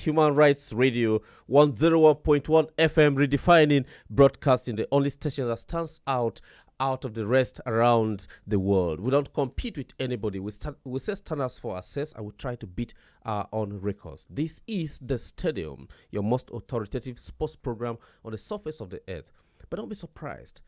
Human Rights Radio 101.1 FM, redefining broadcasting, the only station that stands out of the rest around the world. We don't compete with anybody. We set standards for ourselves and we try to beat our own records. This is The Stadium, your most authoritative sports program on the surface of the earth. But don't be surprised.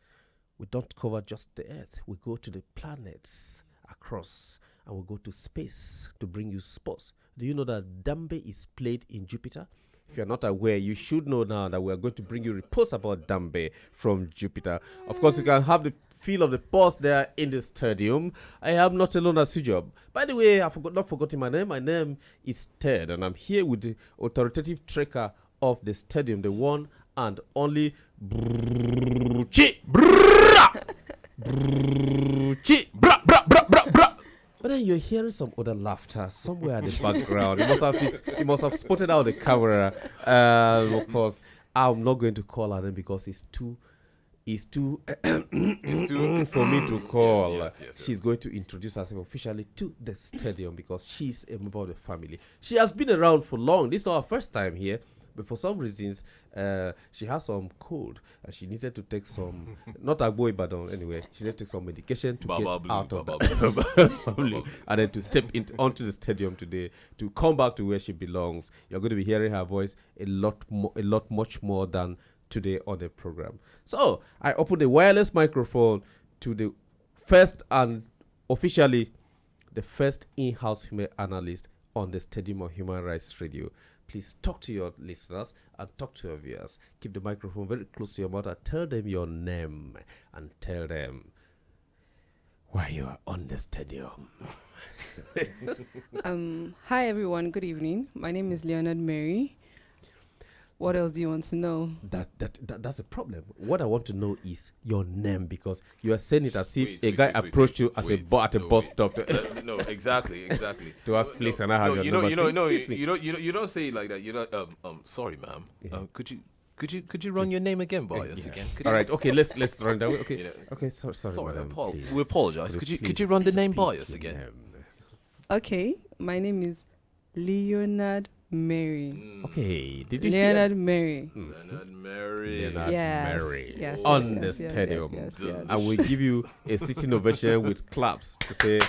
We don't cover just the earth. We go to the planets across and we go to space to bring you sports. Do you know that Dambe is played in Jupiter? If you're not aware, you should know now that we are going to bring you reports about Dambe from Jupiter. Of course, you can have the feel of the pulse there in the stadium. I am not alone as usual. By the way, not forgetting my name. My name is Ted, and I'm here with the authoritative tracker of the stadium, the one and only But then you're hearing some other laughter somewhere in the background. You must have spotted out the camera. Of course, I'm not going to call her name because it's too for me to call. Yes. She's going to introduce herself officially to the stadium because she's a member of the family. She has been around for long. This is not her first time here. But for some reasons, she has some cold and she needed to take some, not a boy, but anyway, she needed to take some medication to get out of that. And then to step onto the stadium today, to come back to where she belongs. You're going to be hearing her voice much more than today on the program. So I open the wireless microphone to the first and officially the first in-house female analyst on the Stadium of Human Rights Radio. Please talk to your listeners and talk to your viewers. Keep the microphone very close to your mouth and tell them your name and tell them why you are on the stadium. Hi everyone, good evening. My name is Leonard Mary. What else do you want to know? That's a problem. What I want to know is your name because you are saying it as if a guy approached you at a bus stop. No, exactly. To ask, please, and I have your number. You don't say it like that. You don't. Sorry, ma'am. Yeah. Could you run your name again by us again? All right. Okay. Let's run that way. Okay. Okay. Sorry, madam, we apologize. Could you run the name by us again? Okay. My name is Leonard Mary. Okay. Did you Leonard Mary. Leonard Mary. Yes, on the stadium. Yes. I will give you a sitting ovation with claps to say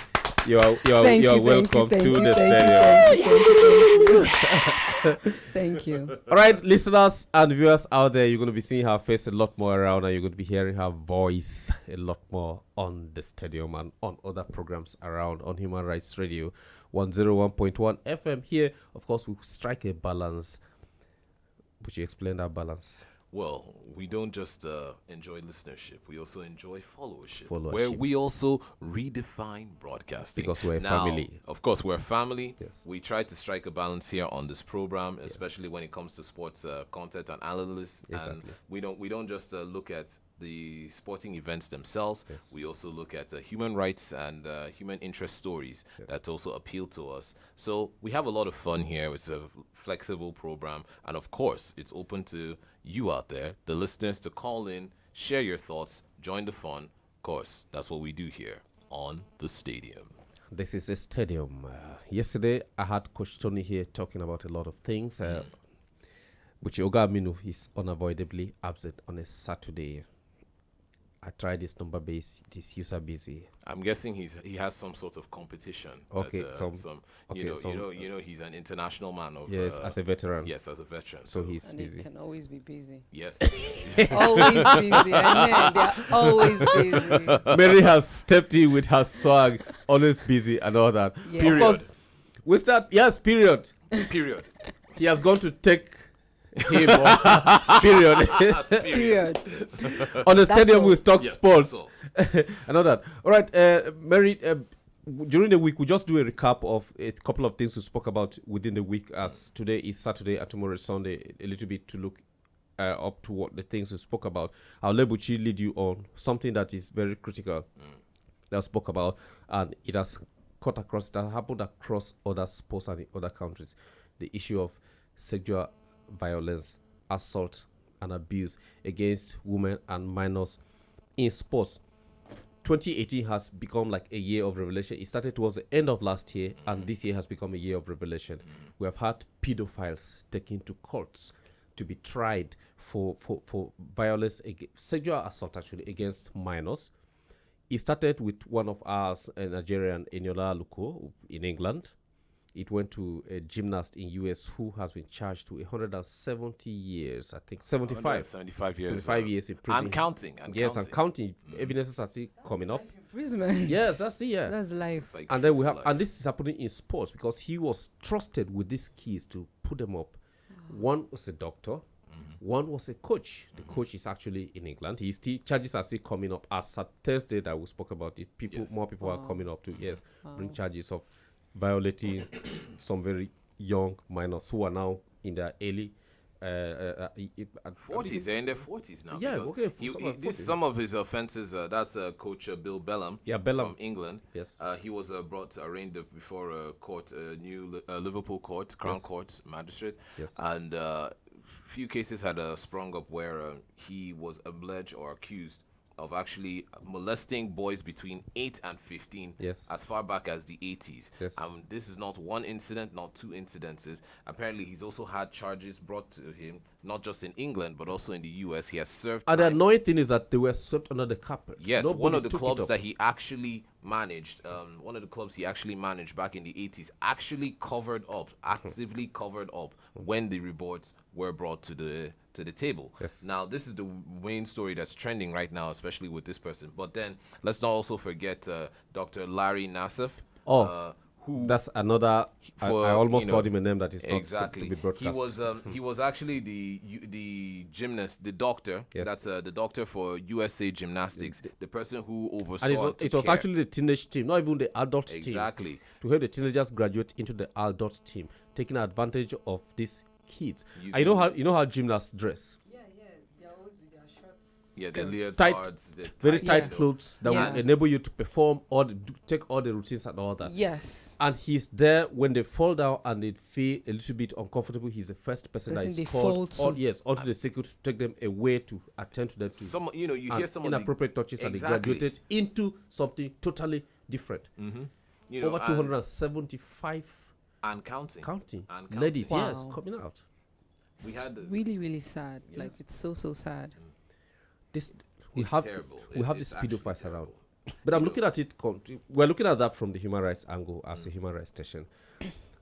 you are welcome to the stadium. Thank you. All right, listeners and viewers out there, you're going to be seeing her face a lot more around and you're going to be hearing her voice a lot more on the stadium and on other programs around on Human Rights Radio 101.1 FM. Here, of course, we strike a balance. Would you explain that balance? Well, we don't just enjoy listenership. We also enjoy followership. Where we also redefine broadcasting. Because we're a family. Of course, we're a family. Yes. We try to strike a balance here on this program, especially when it comes to sports content and analysis. Exactly. And we don't just look at the sporting events themselves. Yes. We also look at human rights and human interest stories that also appeal to us. So we have a lot of fun here. It's a flexible program. And of course, it's open to you out there, the listeners, to call in, share your thoughts, join the fun. Of course, that's what we do here on the stadium. This is a stadium. Yesterday, I had Coach Tony here talking about a lot of things. Which Oga Aminu is unavoidably absent on a Saturday. I tried this number base, this user busy. I'm guessing he has some sort of competition. Okay, he's an international man of as a veteran. Yes, as a veteran. So he's and busy. He can always be busy. Yes. Always busy. I know they're always busy. Mary has stepped in with her swag, always busy and all that. Yeah. Period. Of course, we start. Yes, period. Period. He has gone to take him period. Period. On the That's stadium all. we talk Yeah, sports and all that. All right, Mary, during the week we just do a recap of a couple of things we spoke about within the week, as today is Saturday and tomorrow is Sunday, a little bit to look up to what the things we spoke about. I'll let Buchi lead you on something that is very critical that I spoke about, and it has happened across other sports and in other countries. The issue of sexual violence, assault, and abuse against women and minors in sports. 2018 has become like a year of revelation. It started towards the end of last year, and this year has become a year of revelation. We have had pedophiles taken to courts to be tried for violence, sexual assault actually, against minors. It started with one of ours, a Nigerian, Eniola Luko, in England. It went to a gymnast in US who has been charged to 170 years, I think 75. 75 years. 75 years in prison. And counting. Yes, and counting. Evidences are still coming up. Imprisonment. Yes, that's it, yeah. That's life. It's like And then we true have, life. and this is happening in sports because he was trusted with these keys to put them up. One was a doctor, one was a coach. The coach is actually in England. His charges are still coming up. As at Thursday that we spoke about it, more people are coming up to bring charges of violating some very young minors who are now in their early 40s. They're in their 40s now. Yeah, because okay, some of his offenses. That's Coach Bill Bellam. Yeah, Bellam from England. Yes. He was arraigned before a court, a new Liverpool court, Crown Court magistrate. Yes. And few cases had sprung up where he was alleged or accused of actually molesting boys between 8 and 15 as far back as the 80s. Yes. This is not one incident, not two incidences. Apparently, he's also had charges brought to him, not just in England, but also in the US. He has served And the time. annoying thing is that they were swept under the carpet. Yes, Nobody one of the took it clubs up. that he actually managed, back in the 80s, actually actively covered up when the reports were brought to the table. Yes. Now, this is the main story that's trending right now, especially with this person. But then, let's not also forget Dr. Larry Nassif. Who That's another. I almost called him a name that is not exactly to be broadcast. He was actually the gymnast, the doctor. Yes. That's the doctor for USA Gymnastics, the person who oversaw. And it was actually the teenage team, not even the adult team. Exactly. To help the teenagers graduate into the adult team, taking advantage of these kids. Using I know how gymnasts dress. They're always with their shorts. Yeah, the Tight, leotards, very tight, tight you know. clothes that will enable you to perform take all the routines and all that. Yes. And he's there when they fall down and they feel a little bit uncomfortable. He's the first person that Person is they called fall to. onto the circuit to take them away to attend to them to Some, you hear some of the inappropriate touches and they Exactly. graduated into something totally different. Over 275 and counting. counting And counting. ladies, Wow. yes, coming out. We It's had really, really sad. Like, it's so we It's have terrible. this It's actually pedophiles around. terrible. But I'm looking at it. We're looking at that from the human rights angle as a human rights station.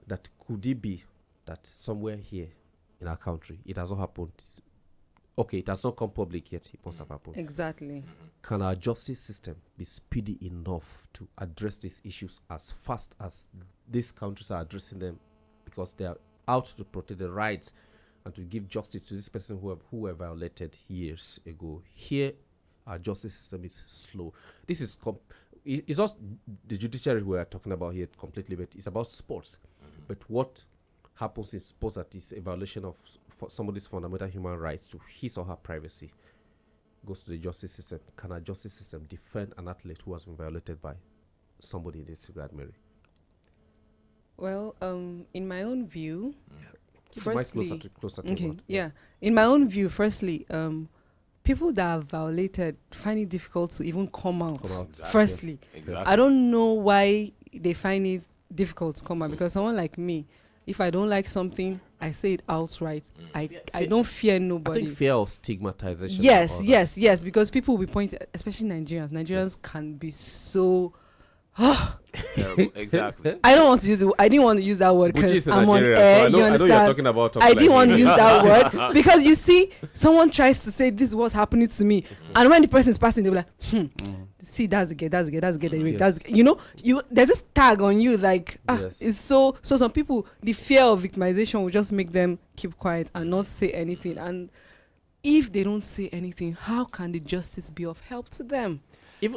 That could it be that somewhere here in our country it has not happened? Okay, it has not come public yet. It must have happened. exactly. Can our justice system be speedy enough to address these issues as fast as these countries are addressing them, because they are out to protect the rights and to give justice to this person who were violated years ago? Here, our justice system is slow. This is it's not the judiciary we are talking about here completely, but it's about sports. But what happens in sports that is a violation of somebody's fundamental human rights to his or her privacy goes to the justice system. Can our justice system defend an athlete who has been violated by somebody in this regard, Mary? Well, in my own view, Keep the mic firstly, closer to okay, what? yeah. In my own view, firstly, people that are violated find it difficult to even come out. Exactly. Firstly, Exactly. I don't know why they find it difficult to come out, because someone like me, if I don't like something, I say it outright. I don't fear I nobody. think fear of stigmatization. and Yes, all that. yes, because people will be pointing, especially Nigerians. Nigerians can be so. Terrible. Exactly. I don't want to use it. I didn't want to use that word Which is because a I'm on Nigerian, air. so I You know you're understand? talking about. I didn't want to use Nigeria. that word because you see, someone tries to say this is what's happening to me, and when the person is passing, they'll be like, see, that's the girl, that's the girl, that's the girl, that you rape, Yes. that's there's this tag on you, like Yes. it's so. Some people, the fear of victimization will just make them keep quiet and not say anything. And if they don't say anything, how can the justice be of help to them?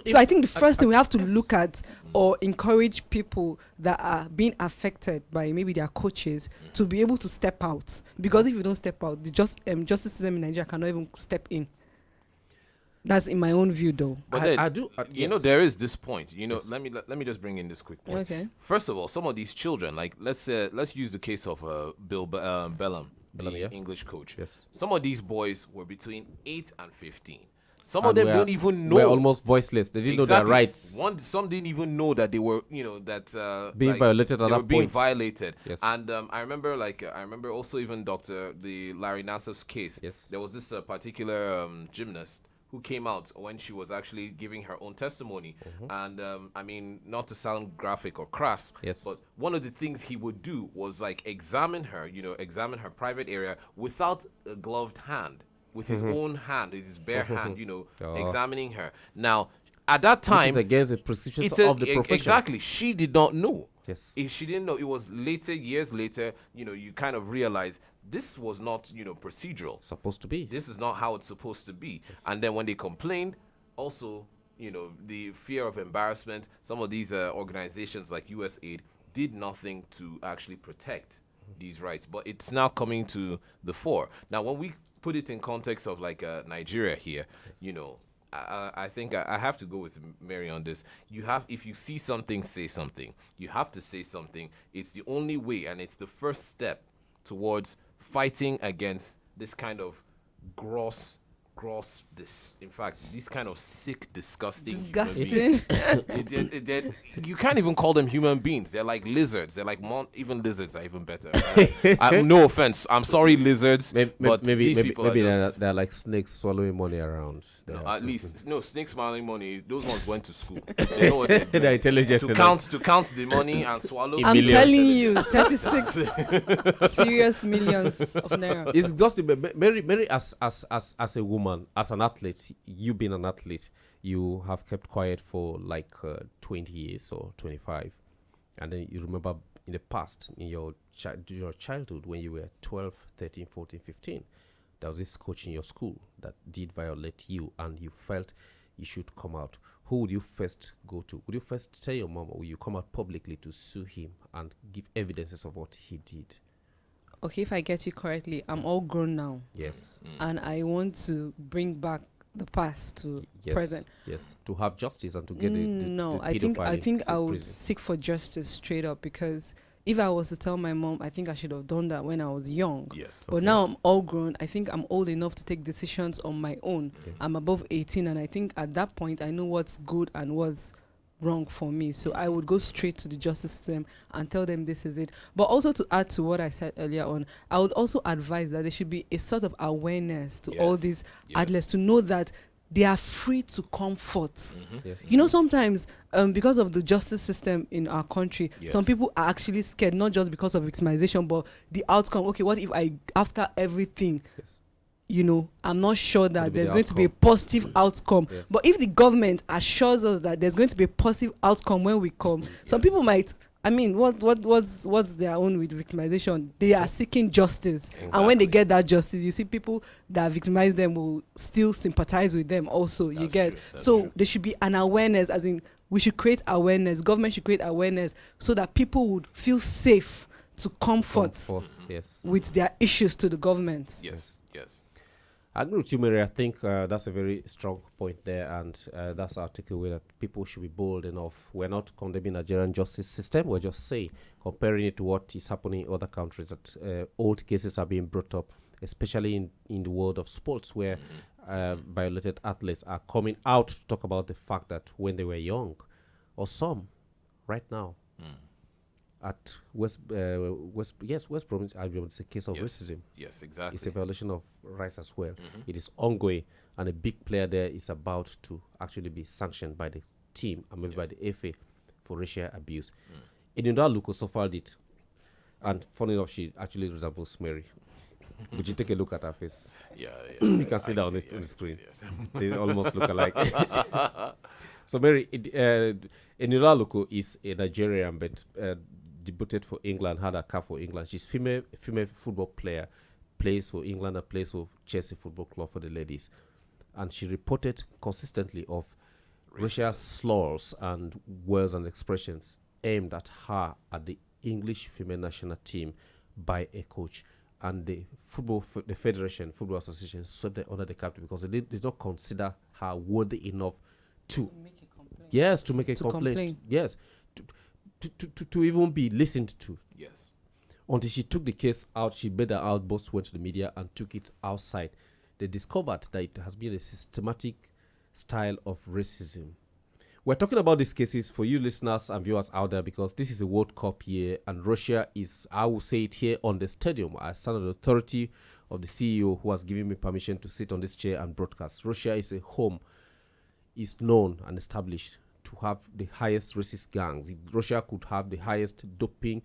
So I think the first thing we have to look at or encourage people that are being affected by maybe their coaches to be able to step out, because if you don't step out, the justice system in Nigeria cannot even step in. That's in my own view, though. But then, I do. you know, there is this point. You know, let me just bring in this quick point. Okay. First of all, some of these children, like let's use the case of Bill Bellam, the Bellam, yeah. English coach. Yes. Some of these boys were between 8 and 15. Some of them don't even know. We're almost voiceless. They didn't know their rights. Some didn't even know that they were, being violated at that point. Being violated. Yes. And I remember also even the Larry Nasser's case. Yes. There was this particular gymnast who came out when she was actually giving her own testimony. And I mean, not to sound graphic or crass, yes, but one of the things he would do was like examine her private area without a gloved hand. With his own hand, with his bare hand, examining her. Now, at that time, it's against the prescriptions of the profession. Exactly. She did not know. Yes. She didn't know. It was years later, you kind of realize this was not, procedural. Supposed to be. This is not how it's supposed to be. Yes. And then when they complained, also, the fear of embarrassment, some of these organizations like USAID did nothing to actually protect these rights. But it's now coming to the fore. Now, when we put it in context of like Nigeria here, I think I have to go with Mary on this. If you see something, say something. You have to say something. It's the only way, and it's the first step towards fighting against this kind of these kind of sick, disgusting human beings. You can't even call them human beings. They're like lizards. They're like even lizards are even better. No offense. I'm sorry, lizards. But these people they're like snakes swallowing money around. Snakes swallowing money. Those ones went to school. They know what they're intelligent to count the money and swallow. I'm telling you, 36 serious millions of naira. It's just Mary as a woman, as an athlete, you being an athlete, you have kept quiet for like 20 years or 25, and then you remember in the past, in your childhood, when you were 12, 13, 14, 15, there was this coach in your school that did violate you, and you felt you should come out. Who would you first go to? Would you first tell your mom, or will you come out publicly to sue him and give evidences of what he did? Okay, if I get you correctly, I'm all grown now. Yes. And I want to bring back the past to present. Yes, to have justice and to get I think I would seek for justice straight up, because if I was to tell my mom, I think I should have done that when I was young. Yes. But now I'm all grown. I think I'm old enough to take decisions on my own. Yes. I'm above 18, and I think at that point I know what's good and what's wrong for me. So I would go straight to the justice system and tell them this is it. But also, to add to what I said earlier on, I would also advise that there should be a sort of awareness to all these athletes, to know that they are free to come forth. Sometimes because of the justice system in our country, some people are actually scared, not just because of victimization, but the outcome. Okay, what if after everything, I'm not sure that there's going to be a positive outcome. Yes. But if the government assures us that there's going to be a positive outcome when we come, some people might, what's their own with victimization? They are seeking justice. Exactly. And when they get that justice, you see people that victimize them will still sympathize with them also. That's true. So there should be an awareness, as in we should create awareness. Government should create awareness so that people would feel safe to come forth with their issues to the government. Yes. I agree with you, Mary. I think that's a very strong point there, and that's our takeaway, that people should be bold enough. We're not condemning Nigerian justice system. We're just saying, comparing it to what is happening in other countries, that old cases are being brought up, especially in the world of sports, where violated athletes are coming out to talk about the fact that when they were young, or some right now, at West Bromwich Albion, it's a case of racism. Yes, exactly. It's a violation of rights as well. It is ongoing, and a big player there is about to actually be sanctioned by the team and maybe by the FA for racial abuse. Inudaluko suffered it, and funny enough, she actually resembles Mary. Would you take a look at her face? Yeah. You can see that on the screen. Yes. They almost look alike. So Mary, Inudaluko is a Nigerian, but debuted for England, had a cap for England. She's female football player, plays for England and plays for Chelsea Football Club for the ladies. And she reported consistently of racial slurs and words and expressions aimed at her at the English female national team by a coach. And the Federation, Football Association, swept her under the carpet because they did not consider her worthy enough to make a complaint. Yes, to make a complaint. Yes. To even be listened to. Yes. Until she took the case out, she made her outburst, went to the media and took it outside. They discovered that it has been a systematic style of racism. We're talking about these cases for you listeners and viewers out there because this is a World Cup year and Russia is, I will say it here on the stadium. I stand on the authority of the CEO who has given me permission to sit on this chair and broadcast. Russia is a home, is known and established to have the highest racist gangs. Russia could have the highest doping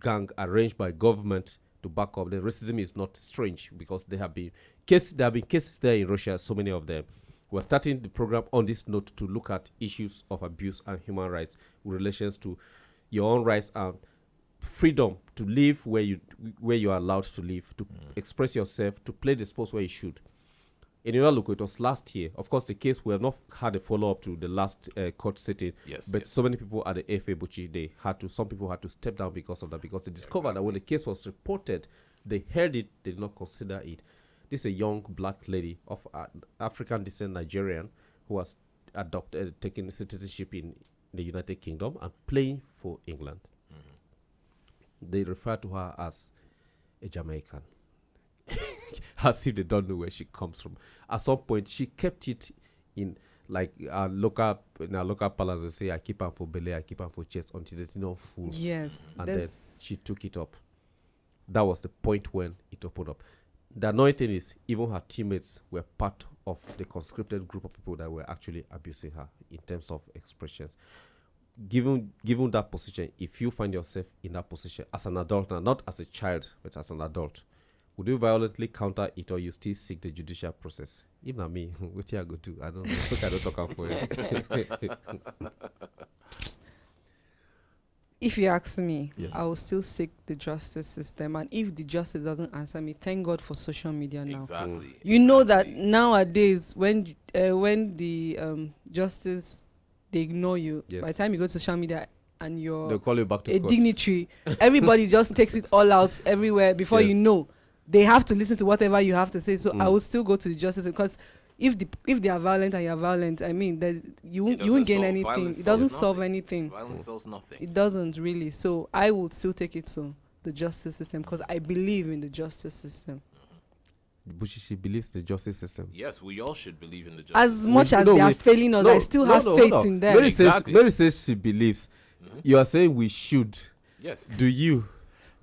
gang arranged by government to back up. The racism is not strange because there have been cases there in Russia, so many of them. We're starting the program on this note to look at issues of abuse and human rights with relations to your own rights and freedom to live where you are allowed to live, to express yourself, to play the sports where you should. In another look, it was last year. Of course, the case we have not had a follow-up to the last court sitting. But so many people at the FA Buchi, some people had to step down because of that, because they discovered that when the case was reported, they heard it, they did not consider it. This is a young black lady of African descent, Nigerian, who has taken citizenship in the United Kingdom and playing for England. They refer to her as a Jamaican. As if they don't know where she comes from. At some point, she kept it in like our local palace. They say, I keep her for belly, I keep her for chest until they didn't fool. Yes. And then she took it up. That was the point when it opened up. The annoying thing is, even her teammates were part of the conscripted group of people that were actually abusing her in terms of expressions. Given that position, if you find yourself in that position as an adult, now not as a child, but as an adult, would you violently counter it or you still seek the judicial process? Even not me, what I go do? I don't know. I don't talk for you. If you ask me, yes, I will still seek the justice system. And if the justice doesn't answer me, thank God for social media now. Exactly. You know that nowadays, when the justice, they ignore you. Yes. By the time you go to social media and they'll call you back to a court. dignitary, everybody just takes it all out everywhere before Yes. you know. They have to listen to whatever you have to say. So I will still go to the justice, because if they are violent and you are violent, I mean, you won't gain anything. It doesn't solve anything. Violence solves nothing. It doesn't really. So I would still take it to the justice system, because I believe in the justice system. But she believes the justice system. Yes, we all should believe in the justice As system. much as they are failing us, I still have faith in them. Mary says she believes. You are saying we should. Yes. Do you?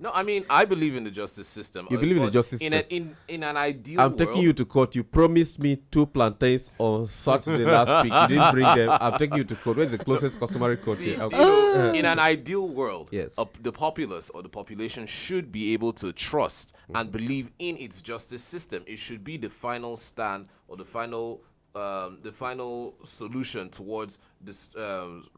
No, I mean, I believe in the justice system. You believe in the justice system? In an ideal I'm world. taking you to court. You promised me 2 plantains on Saturday last week. You didn't bring them. I'm taking you to court. Where's the closest customary court See, here? in an ideal world, yes, the populace or the population should be able to trust and believe in its justice system. It should be the final stand or the final solution towards this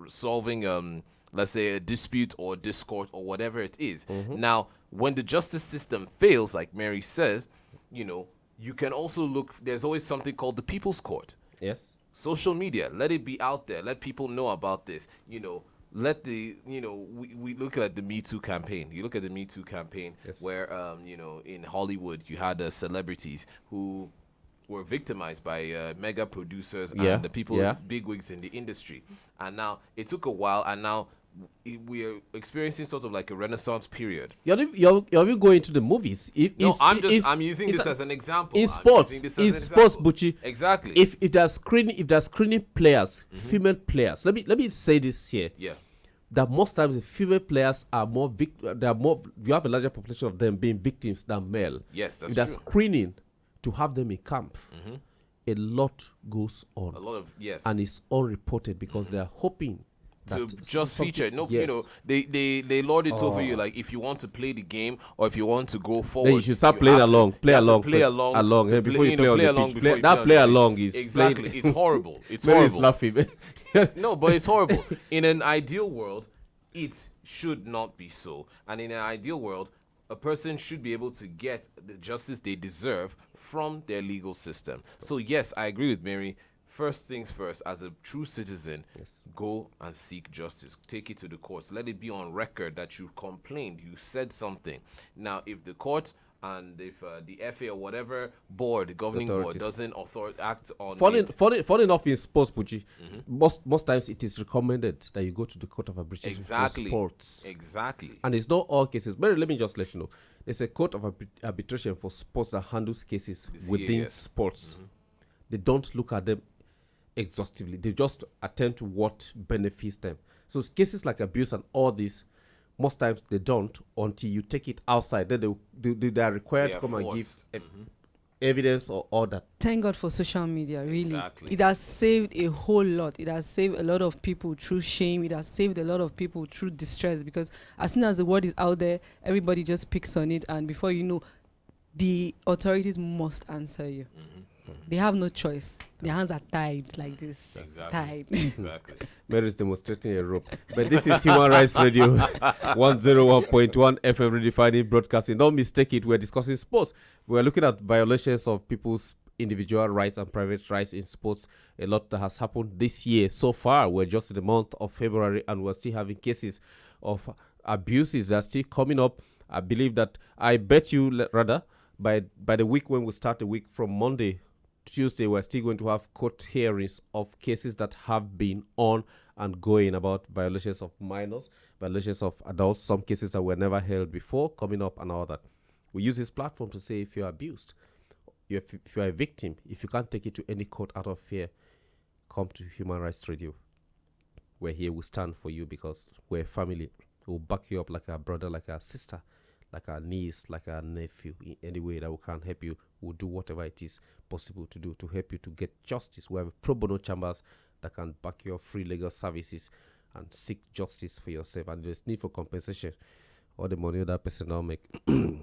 solving let's say a dispute or discord or whatever it is. Now, when the justice system fails, like Mary says, you can also look, there's always something called the People's Court. Yes. Social media, let it be out there. Let people know about this. Let the, we look at the Me Too campaign. You look at the Me Too campaign, yes, where, in Hollywood, you had celebrities who were victimized by mega producers and the people, bigwigs in the industry. And now it took a while, and now we are experiencing sort of like a renaissance period. You're going to the movies. I'm using this as an example. In sports, Buchi. Exactly. If they're screening players, female players. Let me say this here. Yeah. That most times the female players are more you have a larger population of them being victims than male. Yes, that's if they're true. Screening to have them in camp, a lot goes on. A lot of, yes. And it's unreported because they are hoping to just feature. No, they lord it over you. Like, if you want to play the game or if you want to go forward, then you should start playing along. Play along before you play on the pitch. That play along is exactly. It's horrible. It's Mary horrible. Is laughing. No, but it's horrible. In an ideal world, it should not be so. And in an ideal world, a person should be able to get the justice they deserve from their legal system. So yes, I agree with Mary. First things first, as a true citizen, go and seek justice. Take it to the courts. Let it be on record that you complained, you said something. Now, if the court and if the FA or whatever board, the governing board, doesn't act on funny enough, in sports, Puchi, most times it is recommended that you go to the court of arbitration for sports. Exactly. And it's not all cases. Mary, let me just let you know. There's a court of arbitration for sports that handles cases within sports. They don't look at them. exhaustively. They just attend to what benefits them. So cases like abuse and all this, most times they don't until you take it outside. Then they are required to come forced. and give evidence or all that. Thank God for social media, really. Exactly. It has saved a whole lot. It has saved a lot of people through shame. It has saved a lot of people through distress, because as soon as the word is out there, everybody just picks on it, and before you know, the authorities must answer you. They have no choice. Their hands are tied like this. Exactly. Tied. Exactly. Mary is demonstrating a rope. But this is Human Rights Radio 101.1 FM redefining broadcasting. Don't mistake it. We're discussing sports. We're looking at violations of people's individual rights and private rights in sports. A lot that has happened this year. So far, we're just in the month of February and we're still having cases of abuses that are still coming up. I believe that, I bet you rather, by the week when we start the week from Monday, Tuesday, we're still going to have court hearings of cases that have been on and going about violations of minors, violations of adults, some cases that were never held before coming up and all that. We use this platform to say if you're abused, if you're a victim, if you can't take it to any court out of fear, come to Human Rights Radio. We're here, we stand for you because we're a family. We'll back you up like our brother, like our sister, like our niece, like our nephew, in any way that we can help you. We'll do whatever it is possible to do to help you to get justice. We have pro bono chambers that can back your free legal services and seek justice for yourself. And there's need for compensation. All the money that person now make, you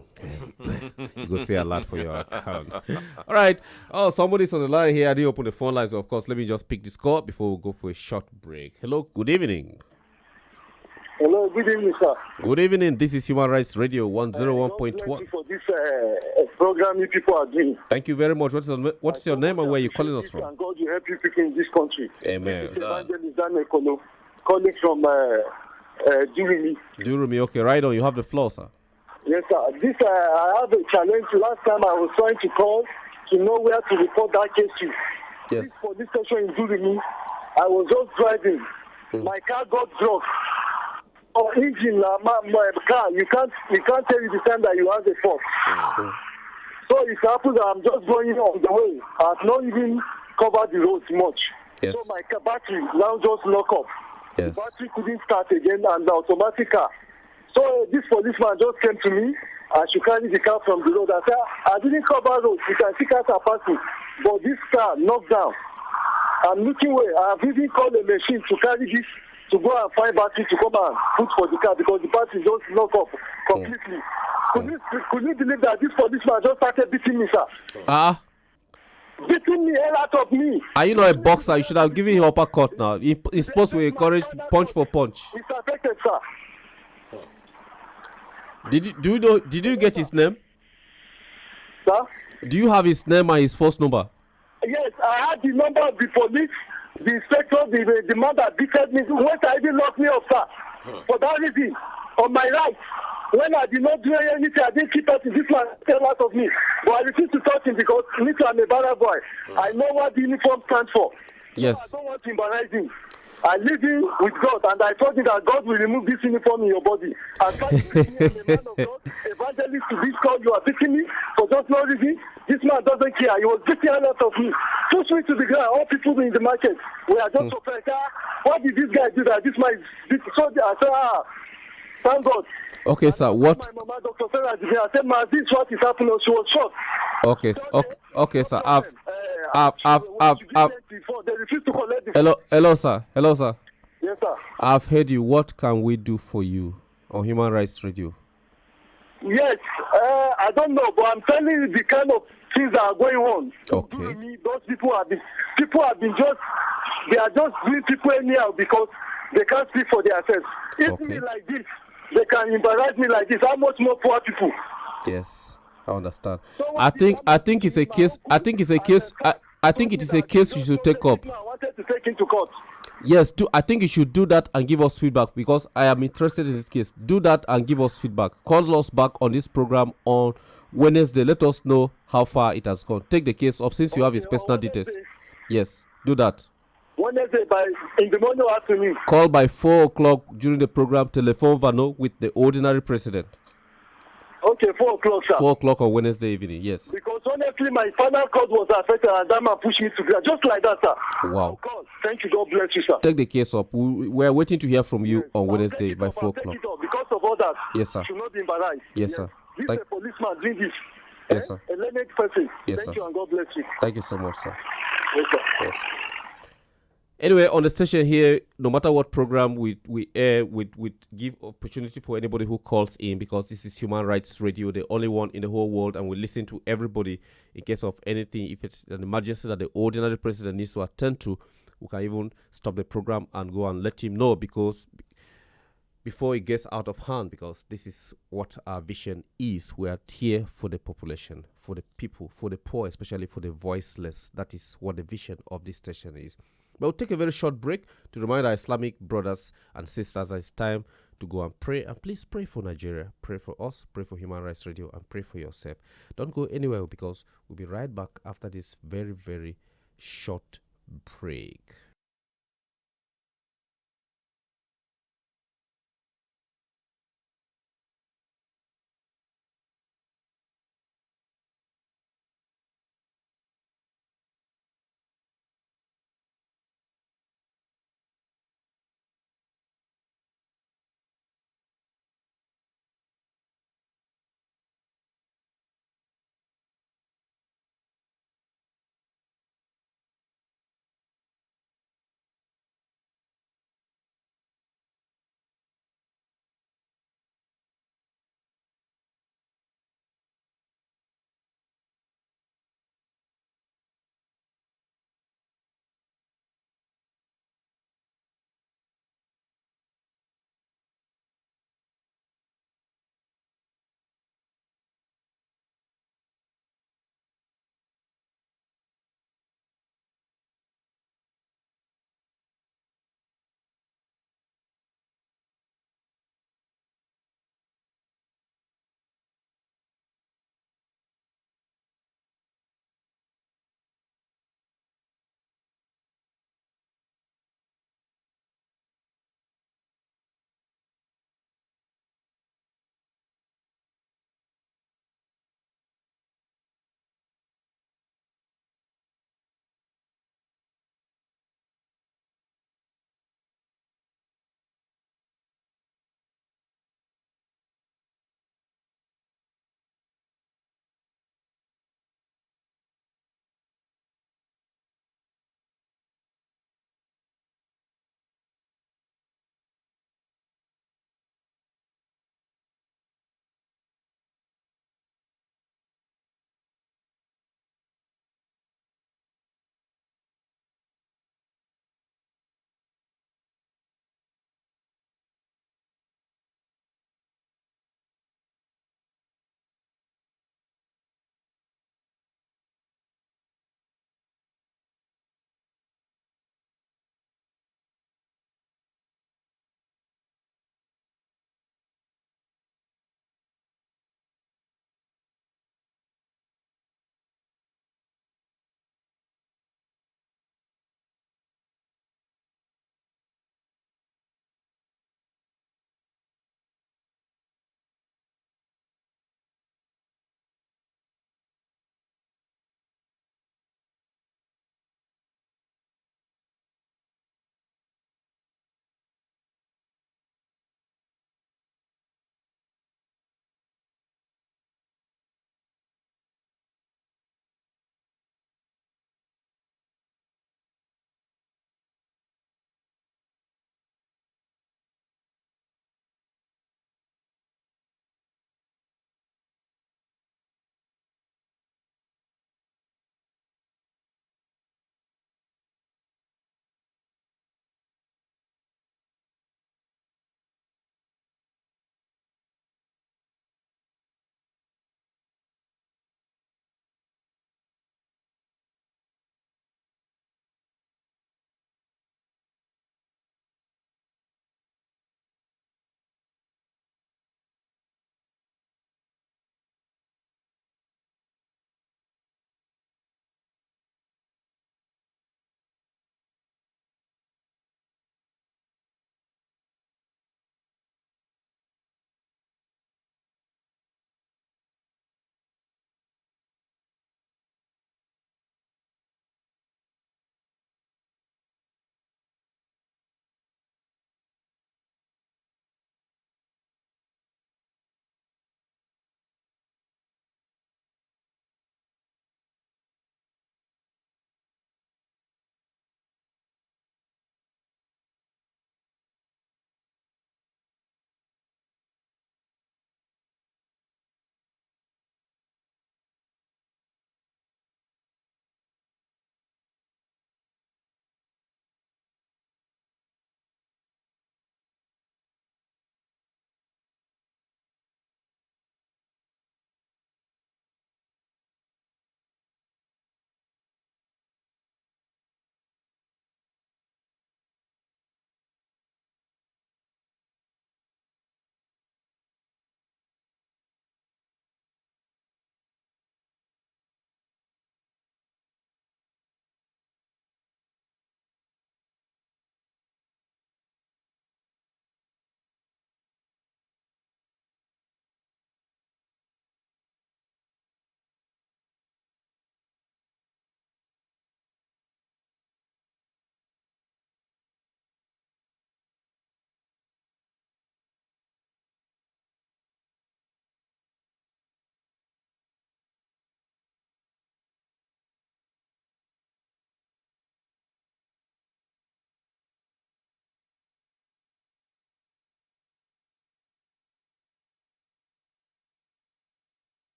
go say a lot for your account. All right. Oh, somebody's on the line here. I didn't open the phone lines. So of course, let me just pick this call before we go for a short break. Hello. Good evening. Hello, good evening, sir. Good evening. This is Human Rights Radio 101.1. Thank you for this program you people are doing. Thank you very much. What's your name and where you calling us from? And God will help you people in this country. Amen. This is Evangelist Daniel Kolo, calling from Durumi. Durumi, okay, right on. You have the floor, sir. Yes, sir. This I have a challenge. Last time I was trying to call to know where to report that case to. Yes. This police station in Durumi, I was just driving. My car got dropped. Engine, my car, you can't tell you the time that you have a fault. So it happens that I'm just going on the way. I've not even covered the roads much. Yes. So my battery now just lock up. Yes. The battery couldn't start again and the automatic car. So this policeman just came to me. I should carry the car from the road. I said, I didn't cover roads. You can see cars are passing. But this car knocked down. I'm looking where I've even called a machine to carry this, to go and find battery to come and put for the car because the battery just knocked off completely. Could you believe that this policeman just started beating me, sir? Beating me hell out of me. Are you not a boxer? You should have given him uppercut now. He's supposed to encourage punch for punch. It's affected, sir. Did you get his name? Sir? Do you have his name and his first number? Yes, I had the number of the police, the inspector, the man that beated me, went I even locked me up, sir. For that reason, on my right, when I did not do anything, I didn't keep touching this man fell out of me. But I refused to touch him because me too, I'm a barra boy. I know what the uniform stands for. Yes. So I don't want to embarrass him. I live in with God, and I told him that God will remove this uniform in your body. And try to beat me as a man of God, evangelist to this God, you are beating me for just no reason. This man doesn't care. He was beating a lot of me. Push me to the ground. All people in the market, we are just surprised. What did this guy do that? This man is beating. So I said, thank God. Okay, sir. What? My mama, Dr. Sarah, I said, man, this is what is happening. She was shocked. Okay, okay, sir. They refused to collect the Hello, sir. Yes, sir. I've heard you. What can we do for you on Human Rights Radio? Yes, I don't know, but I'm telling you the kind of things that are going on. Okay. Those people have been they are just doing people anyhow because they can't speak for themselves. If me like this, they can embarrass me like this. How much more poor people? Yes, I understand. So I think it's a case. I think it is a case you should take up. I wanted to take into court. Yes, I think you should do that and give us feedback because I am interested in this case. Do that and give us feedback. Call us back on this program on Wednesday. Let us know how far it has gone. Take the case up since you have his personal details. Yes, do that. Wednesday in the morning or afternoon. Call by 4 o'clock during the program. Telephone Vano with the ordinary president. Okay, 4 o'clock, sir. 4 o'clock on Wednesday evening, yes. Because Because honestly, my final cord was affected and that man pushed me to ground. Just like that, sir. Wow. God, thank you. God bless you, sir. Take the case up. We're waiting to hear from you Yes. on I'll Wednesday take it by up, 4 I'll take o'clock. it up. Because of all that, Yes, sir. should not be embarrassed. Yes, sir. This Thank- is a policeman doing this. Yes, sir. A learned person. Yes, Thank sir. you and God bless you. Thank you so much, sir. Yes, sir. Yes. Anyway, on the station here, no matter what program we air, we give opportunity for anybody who calls in, because this is Human Rights Radio, the only one in the whole world, and we listen to everybody in case of anything. If it's an emergency that the ordinary president needs to attend to, we can even stop the program and go and let him know, because before it gets out of hand, because this is what our vision is. We are here for the population, for the people, for the poor, especially for the voiceless. That is what the vision of this station is. But we'll take a very short break to remind our Islamic brothers and sisters that it's time to go and pray. And please pray for Nigeria. Pray for us. Pray for Human Rights Radio. And pray for yourself. Don't go anywhere, because we'll be right back after this very, very short break.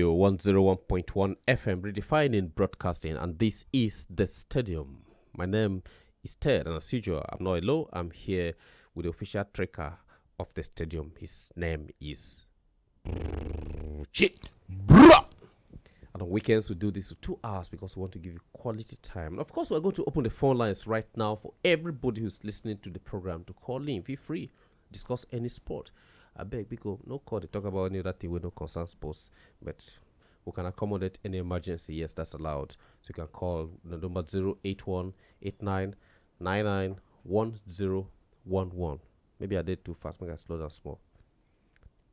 101.1 FM, redefining broadcasting, and this is the stadium. My name is Ted, and as usual, I'm not alone. I'm here with the official tracker of the stadium. His name is Chit. And on weekends, we do this for 2 hours because we want to give you quality time. And of course, we're going to open the phone lines right now for everybody who's listening to the program to call in. Feel free, discuss any sport. I beg, because no call to talk about any other thing with no concern sports, but we can accommodate any emergency. Yes, that's allowed. So you can call the number 081-8999-1011. Maybe I did too fast. Maybe I slow down small.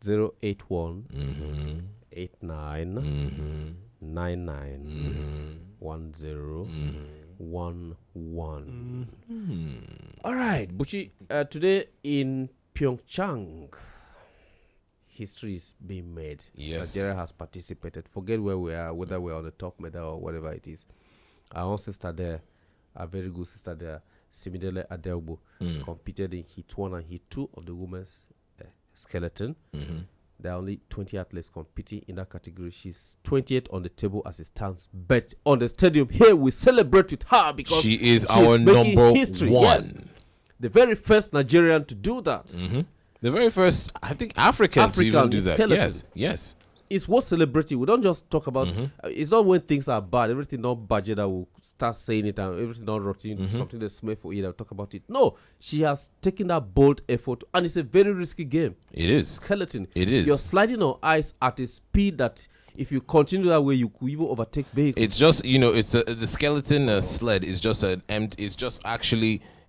081 89 99 1011. All right, Buchi. Today in Pyeongchang, history is being made. Yes. Nigeria has participated. Forget where we are, whether we're on the top medal or whatever it is. Our own sister there, a very good sister there, Simidele Adelbo, competed in Heat 1 and Heat 2 of the women's skeleton. There are only 20 athletes competing in that category. She's 28th on the table as it stands. But on the stadium here, we celebrate with her because she is our number history. one. Yes. The very first Nigerian to do that. The very first, I think, African to even do that. Skeleton. Yes. It's worth celebrating. We don't just talk about it's not when things are bad, everything not budget that will start saying it, and everything not routine, something that's smell for it, I'll talk about it. No, she has taken that bold effort, and it's a very risky game. It is. Skeleton. It is. You're sliding on ice at a speed that if you continue that way, you could even overtake vehicles. It's just, it's the skeleton sled is just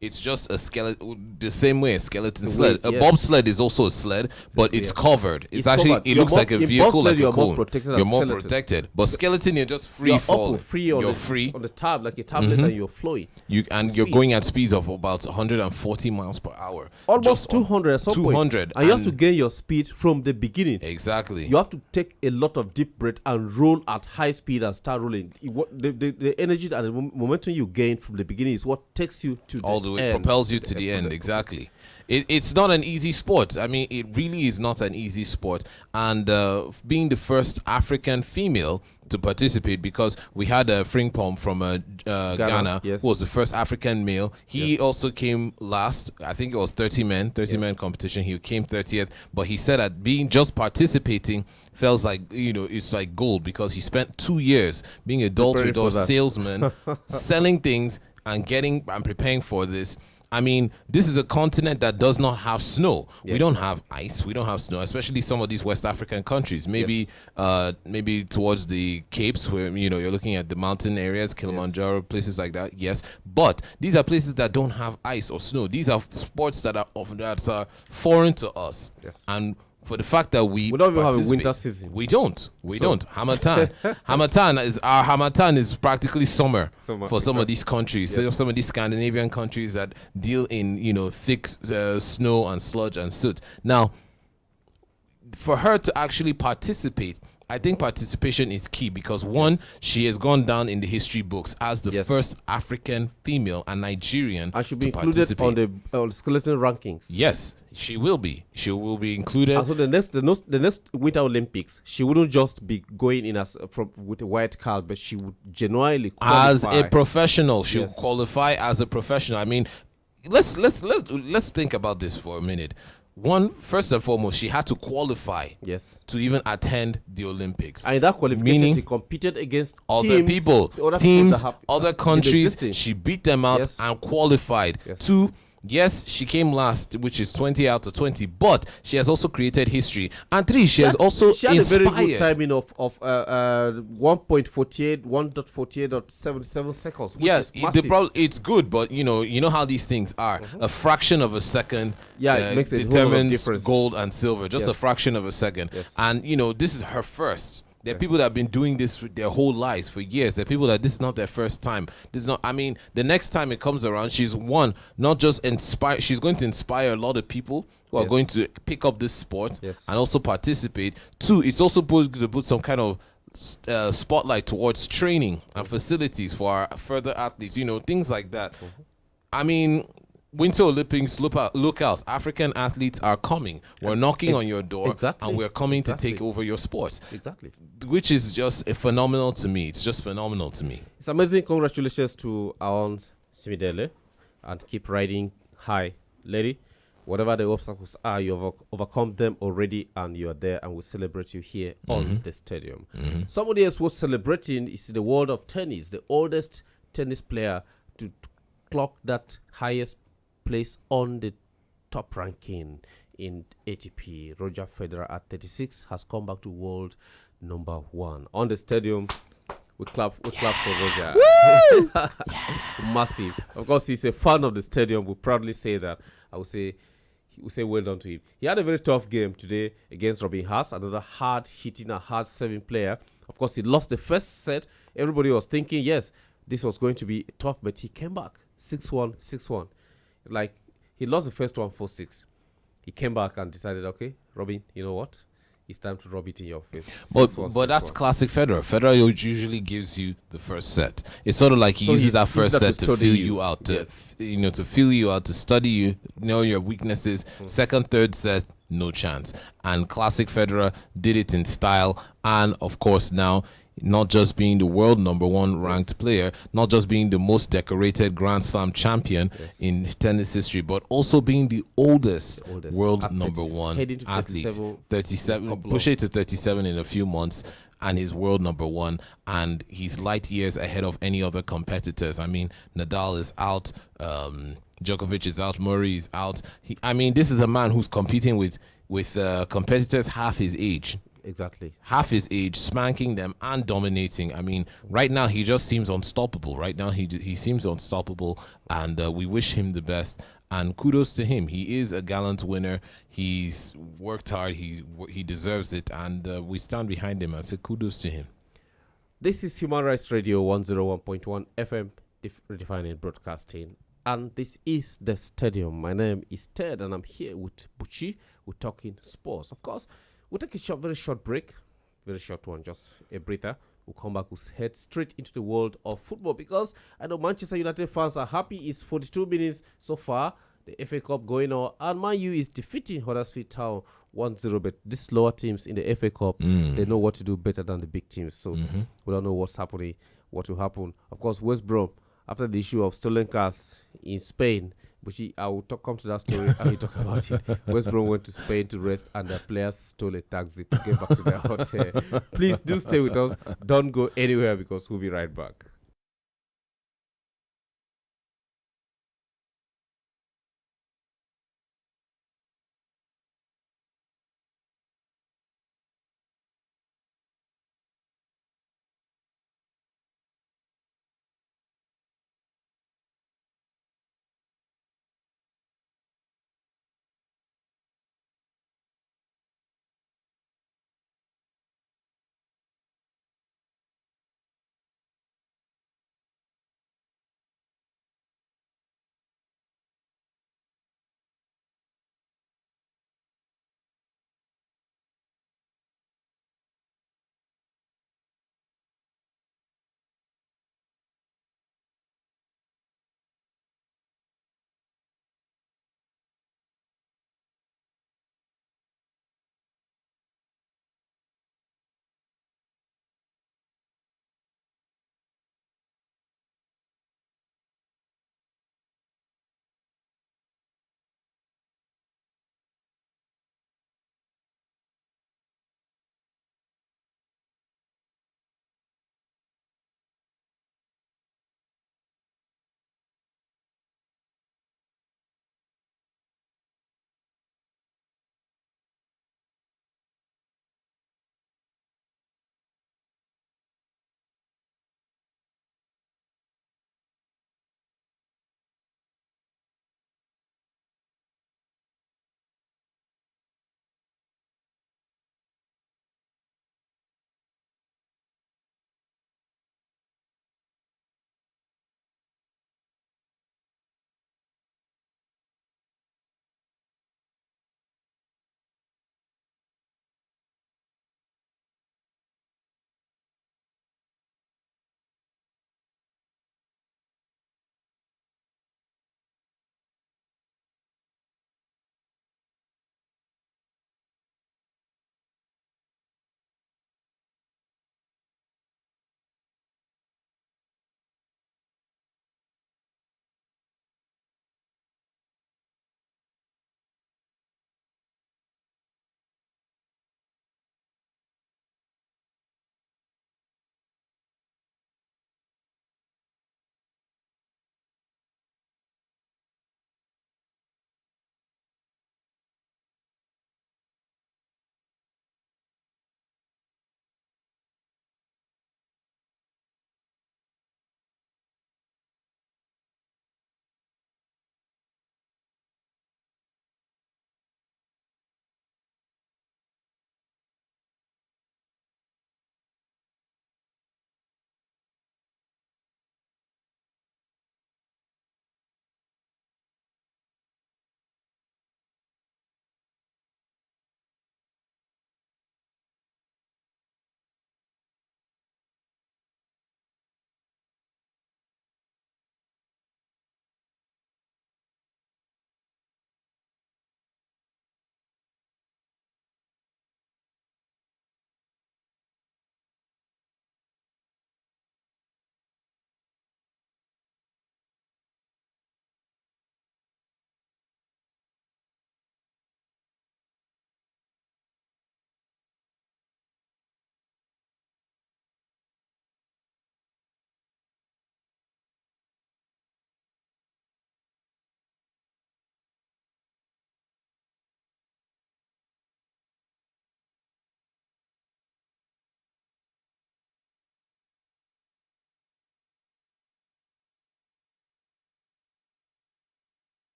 it's just a skeleton, the same way a skeleton sled. Waist, a yes. bobsled is also a sled, but it's covered. It's actually, covered. it You're looks more- like a in vehicle, bobsled, like a you're more cone. protected than You're more skeleton. protected. But skeleton, you're just free You're falling. up, free on You're the, free. on the tab, like a tablet, and you're flowing. You're Speed. going at speeds of about 140 miles per hour. Almost Just 200 at some 200. point. And you have to gain your speed from the beginning. Exactly. You have to take a lot of deep breath and roll at high speed and start rolling. The energy and the momentum you gain from the beginning is what takes you to all the way, end. propels you to the end. Exactly. It's not an easy sport. I mean, it really is not an easy sport. And being the first African female to participate, because we had a Frimpong from Ghana, yes. who was the first African male. He also came last. I think it was 30 men competition. He came 30th. But he said that just participating feels like, it's like gold, because he spent 2 years being a door-to-door salesman, selling things and preparing for this. I mean, this is a continent that does not have snow. Yes. We don't have ice. We don't have snow, especially some of these West African countries. Maybe towards the Capes, where you're looking at the mountain areas, Kilimanjaro, places like that. Yes, but these are places that don't have ice or snow. These are sports that are foreign to us. Yes. And for the fact that we don't even have a participate, winter season. We don't. Hamatan. Hamatan is practically summer for some of these countries. Yes. So some of these Scandinavian countries that deal in thick snow and sludge and soot. Now, for her to actually participate, I think participation is key, because one, she has gone down in the history books as the first African female and Nigerian And should be to included participate. on the skeleton rankings. Yes, she will be. She will be included. And so the next Winter Olympics, she wouldn't just be going in with a white card, but she would genuinely qualify. As a professional. She will Yes. qualify as a professional. I mean, let's think about this for a minute. One, first and foremost, she had to qualify to even attend the Olympics. And in that qualification, Meaning she competed against other teams, people, other countries. existing. She beat them out Yes. and qualified. Yes. Two, yes, she came last, which is 20 out of 20, but she has also created history. And three, she has also she had inspired. a very good timing of 1.47 seconds. Which Yes, is massive. it's good, but you know how these things are. A fraction of a second it makes a whole lot of determines difference. gold and silver. Just a Yes. fraction of a second. Yes. And this is her first. There are people that have been doing this for their whole lives, for years. There are people that this is not their first time. This is not. I mean, the next time it comes around, she's not just inspire. She's going to inspire a lot of people who are going to pick up this sport and also participate. Two, it's also going to put some kind of spotlight towards training and facilities for our further athletes. Things like that. I mean, Winter Olympics, look out. African athletes are coming. We're knocking on your door, exactly, and we're coming to exactly. take over your sports. Exactly. Which is just phenomenal to me. It's just phenomenal to me. It's amazing. Congratulations to our Simidele, and keep riding high, lady. Whatever the obstacles are, you've overcome them already, and you are there, and we celebrate you here on the stadium. Somebody else was celebrating is the world of tennis, the oldest tennis player to clock that highest place on the top ranking in ATP. Roger Federer at 36 has come back to world number 1 on the stadium. We clap for Roger. Massive. Of course, he's a fan of the stadium. We proudly say that. We say well done to him. He had a very tough game today against Robin Haas, another hard-hitting and hard-serving player. Of course, he lost the first set. Everybody was thinking, yes, this was going to be tough, but he came back 6-1, 6-1. Like, he lost the first one 4-6. He came back and decided, okay, Robin, you know what? It's time to rub it in your face. But that's classic Federer. Federer usually gives you the first set. It's sort of like he uses that first set to fill you out, to fill you out, to study you, know your weaknesses. Second, third set, no chance. And classic Federer did it in style, and of course now, not just being the world number 1 ranked player, not just being the most decorated Grand Slam champion in tennis history, but also being the oldest world number 1 athlete. 37, push it to 37 in a few months, and he's world number 1, and he's light years ahead of any other competitors. I mean, Nadal is out, Djokovic is out, Murray is out. This is a man who's competing with competitors half his age. Exactly. Half his age, spanking them and dominating. I mean, right now he just seems unstoppable. Right now he seems unstoppable, and we wish him the best. And kudos to him. He is a gallant winner. He's worked hard. He deserves it, and we stand behind him. I say kudos to him. This is Human Rights Radio 101.1 FM, redefining broadcasting. And this is the stadium. My name is Ted, and I'm here with Buchi. We're talking sports. Of course, we'll take a very short break. Very short one, just a breather. We'll come back, we'll head straight into the world of football, because I know Manchester United fans are happy. It's 42 minutes so far. The FA Cup going on, and Man U is defeating Huddersfield Town 1-0. But these lower teams in the FA Cup, they know what to do better than the big teams. So we don't know what's happening, what will happen. Of course, West Brom, after the issue of stolen cars in Spain, which I will come to that story and we talk about it. West Brom went to Spain to rest, and the players stole a taxi to get back to their hotel. Please do stay with us. Don't go anywhere, because we'll be right back.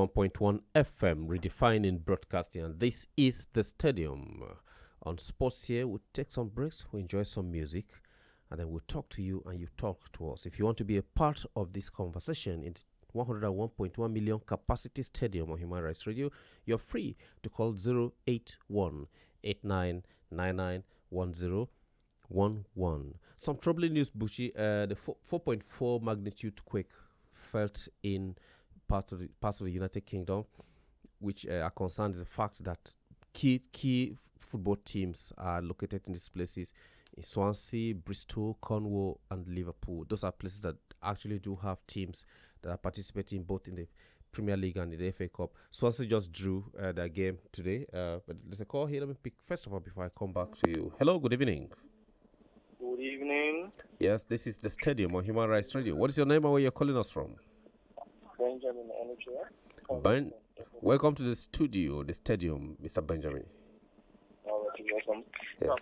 101.1 FM, redefining broadcasting. And this is the stadium. On Sports here, we'll take some breaks, we'll enjoy some music, and then we'll talk to you and you talk to us. If you want to be a part of this conversation in the 101.1 million capacity stadium on Human Rights Radio, you're free to call 081 8999 Some troubling news, Bushi. The 4.4 magnitude quake felt in parts of the United Kingdom, which are concerned is the fact that key football teams are located in these places in Swansea, Bristol, Cornwall, and Liverpool. Those are places that actually do have teams that are participating both in the Premier League and in the FA Cup. Swansea just drew their game today. But there's a call here. Let me pick first of all before I come back to you. Hello, good evening. Good evening. Yes, this is the stadium on Human Rights Radio. What is your name and where you're calling us from? Benjamin Enichia. Welcome to the studio, the stadium, Mr. Benjamin. Welcome. Yes.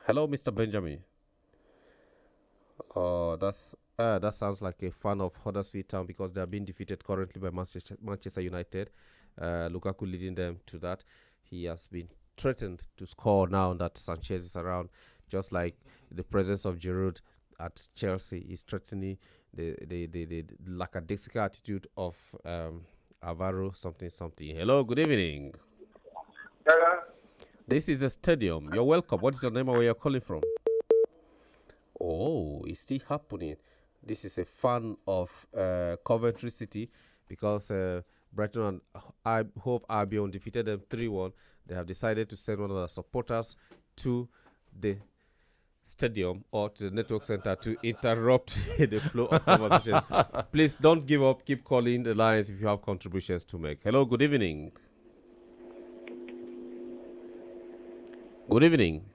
Hello, Mr. Benjamin. Oh, that sounds like a fan of Huddersfield Town because they are being defeated currently by Manchester United. Lukaku leading them to that. He has been threatened to score now that Sanchez is around, just like the presence of Giroud at Chelsea is threatening the lackadaisical attitude of Alvaro something. Hello, good evening. Hello. This is a stadium. You're welcome. What is your name and where you're calling from? Oh, it's still happening. This is a fan of Coventry City because Brighton and Hove Albion defeated them 3-1. They have decided to send one of their supporters to the stadium or to the network center to interrupt the flow of conversation. Please don't give up. Keep calling the lines if you have contributions to make. Hello, good evening. Good evening.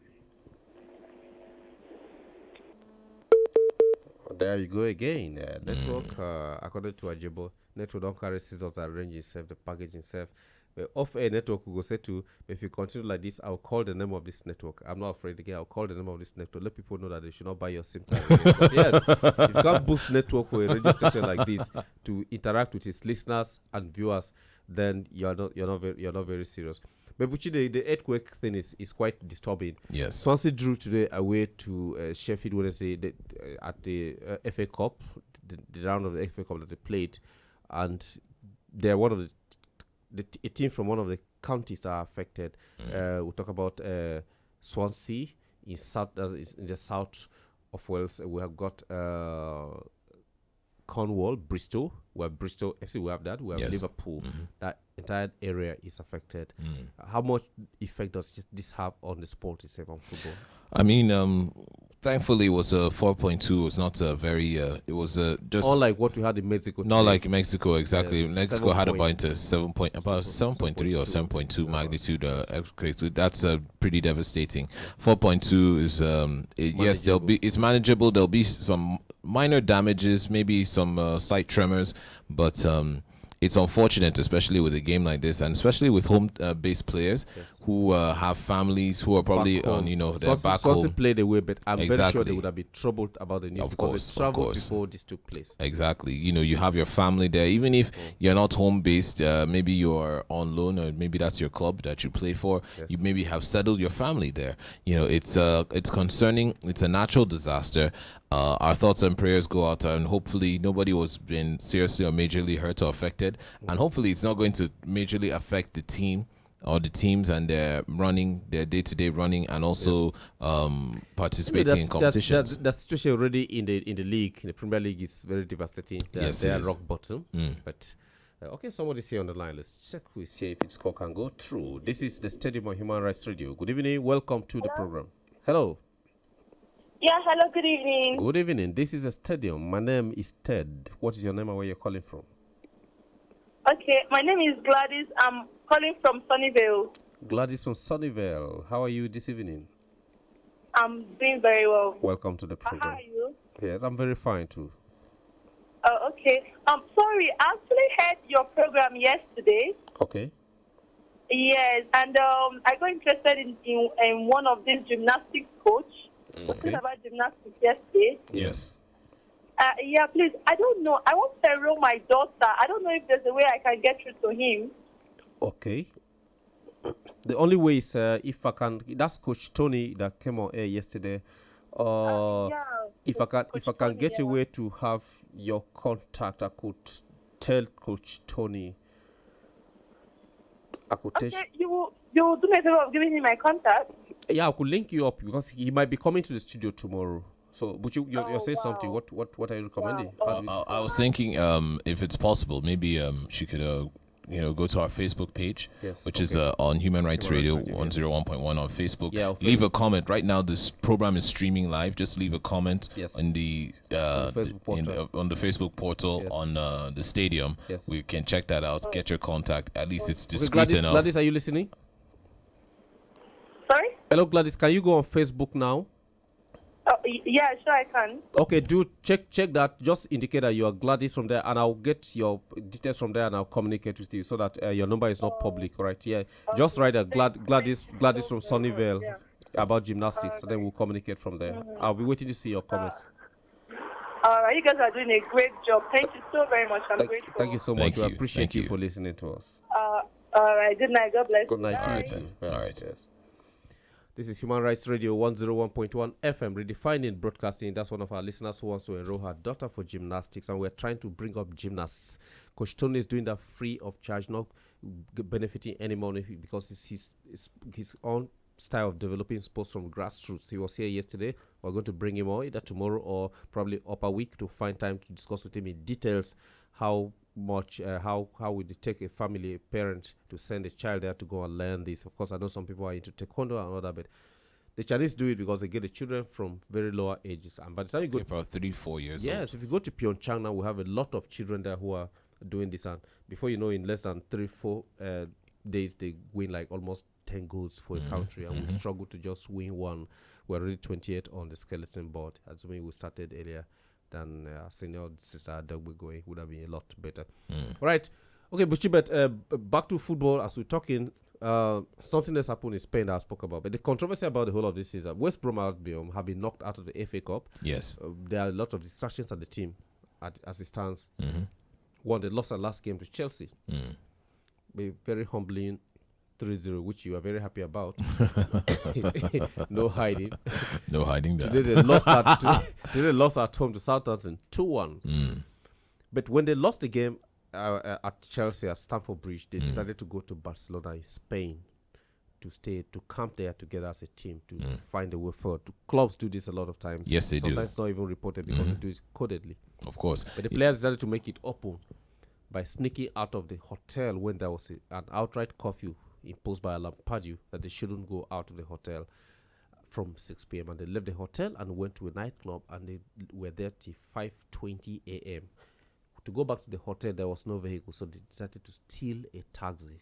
There you go again. Network, according to Ajebo, network don't carry scissors that arrange itself, the package itself. But off a network will go say to, if you continue like this, I'll call the name of this network. I'm not afraid again. I'll call the name of this network. Let people know that they should not buy your SIM card. Yes, if you can't boost network for a radio station like this to interact with its listeners and viewers, then you're not very serious. But Buchi, the earthquake thing is quite disturbing. Yes. Swansea drew today away to Sheffield Wednesday at the FA Cup, the round of the FA Cup that they played, and they're one of a team from one of the counties that are affected. We'll talk about Swansea in the south of Wales. We have got Cornwall, Bristol. We have Bristol FC. We have that. We have Liverpool. That entire area is affected. How much effect does this have on the sport itself, on football? I mean, thankfully, it was a 4.2. It was not a very. It was just unlike what we had in Mexico. Not like Mexico exactly. Yes, Mexico had about 7.3 or 7.2 magnitude earthquake. That's pretty devastating. 4.2 is yes, it's manageable. There'll be some minor damages, maybe some slight tremors, but it's unfortunate, especially with a game like this, and especially with home-based players who have families who are probably on, they're back home. Swansea played away, but I'm very sure they would have been troubled about the news because they traveled course. Before this took place. Exactly. You have your family there. Even if you're not home-based, maybe you're on loan, or maybe that's your club that you play for. Yes. You maybe have settled your family there. It's concerning. It's a natural disaster. Our thoughts and prayers go out, and hopefully nobody was been seriously or majorly hurt or affected, and hopefully it's not going to majorly affect the team or the teams and their day-to-day running, and also participating in competitions. The situation already in the league, in the Premier League, is very devastating. They are rock bottom. But okay, somebody's here on the line. Let's check who is here if its call can go through. This is the Stadium of Human Rights Radio. Good evening. Welcome to the program. Hello. Yeah, hello, good evening. Good evening. This is a stadium. My name is Ted. What is your name and where you're calling from? Okay, my name is Gladys. I'm calling from Sunnyvale. Gladys from Sunnyvale. How are you this evening? I'm doing very well. Welcome to the program. How are you? Yes, I'm very fine too. Oh, okay. Sorry, I actually heard your program yesterday. Okay. Yes, and I got interested in one of these gymnastics coach. Okay. About gymnastics yesterday. Yes. Yeah, please. I don't know. I want to enroll my daughter. I don't know if there's a way I can get through to him. Okay. The only way is if I can. That's Coach Tony that came on air yesterday. Yeah. If I can Tony, get a way to have your contact, I could tell Coach Tony. I could Okay, you will do me a favor of giving him my contact. Yeah, I could link you up because he might be coming to the studio tomorrow. So, but you're saying something. What are you recommending? Wow. I was thinking, if it's possible, maybe she could go to our Facebook page, which is on Human Rights Radio 101.1 on Facebook. Yeah, leave a comment. Right now, this program is streaming live. Just leave a comment on the on the Facebook portal on the stadium. Yes. We can check that out. Get your contact. At least it's Okay, discreet enough. Gladys, are you listening? Sorry? Hello, Gladys. Can you go on Facebook now? Oh, yeah, sure I can. Okay, do check that. Just indicate that you are Gladys from there, and I'll get your details from there, and I'll communicate with you so that your number is not public, right? Yeah, just write a Gladys from Sunnyvale about gymnastics, and then we'll communicate from there. I'll be waiting to see your comments. All right, you guys are doing a great job. Thank you so very much. I'm grateful. Thank you so much. We Thank you. appreciate Thank you you for listening to us. All right, good night. God bless. Good night Bye. to you too. All right. Yes. This is Human Rights Radio 101.1 FM, redefining broadcasting. That's one of our listeners who wants to enroll her daughter for gymnastics, and we're trying to bring up gymnasts. Coach Tony is doing that free of charge, not benefiting any money because it's his own style of developing sports from grassroots. He was here yesterday. We're going to bring him on either tomorrow or probably up a week to find time to discuss with him in details how would it take a family, a parent, to send a child there to go and learn this. Of course, I know some people are into taekwondo and all that, but the Chinese do it because they get the children from very lower ages. And by the time you go about 3-4 years old. Yes, if you go to Pyeongchang now, we have a lot of children there who are doing this, and before you know, in less than 3-4 days, they win like almost 10 goals for a country, and we struggle to just win one. We're already 28 on the skeleton board, assuming we started earlier than senior sister Adogbe going, would have been a lot better. Right. Okay, Buchibet, back to football as we're talking. Something that's happened in Spain that I spoke about. But the controversy about the whole of this is that West Brom Albion have been knocked out of the FA Cup. Yes. There are a lot of distractions at the team as it stands. One, they lost their last game to Chelsea. Be very humbling 3-0, which you are very happy about. No hiding. No hiding that. Today they lost at home to Southampton 2-1. But when they lost the game at Chelsea at Stamford Bridge, they decided to go to Barcelona in Spain to camp there together as a team to find a way forward. Clubs do this a lot of times. Yes, they do. Sometimes not even reported because they do it codedly. Of course. But the players decided to make it open by sneaking out of the hotel when there was an outright curfew imposed by Lampard that they shouldn't go out of the hotel from 6 p.m. and they left the hotel and went to a nightclub, and they were there till 5:20 a.m. To go back to the hotel, there was no vehicle, so they decided to steal a taxi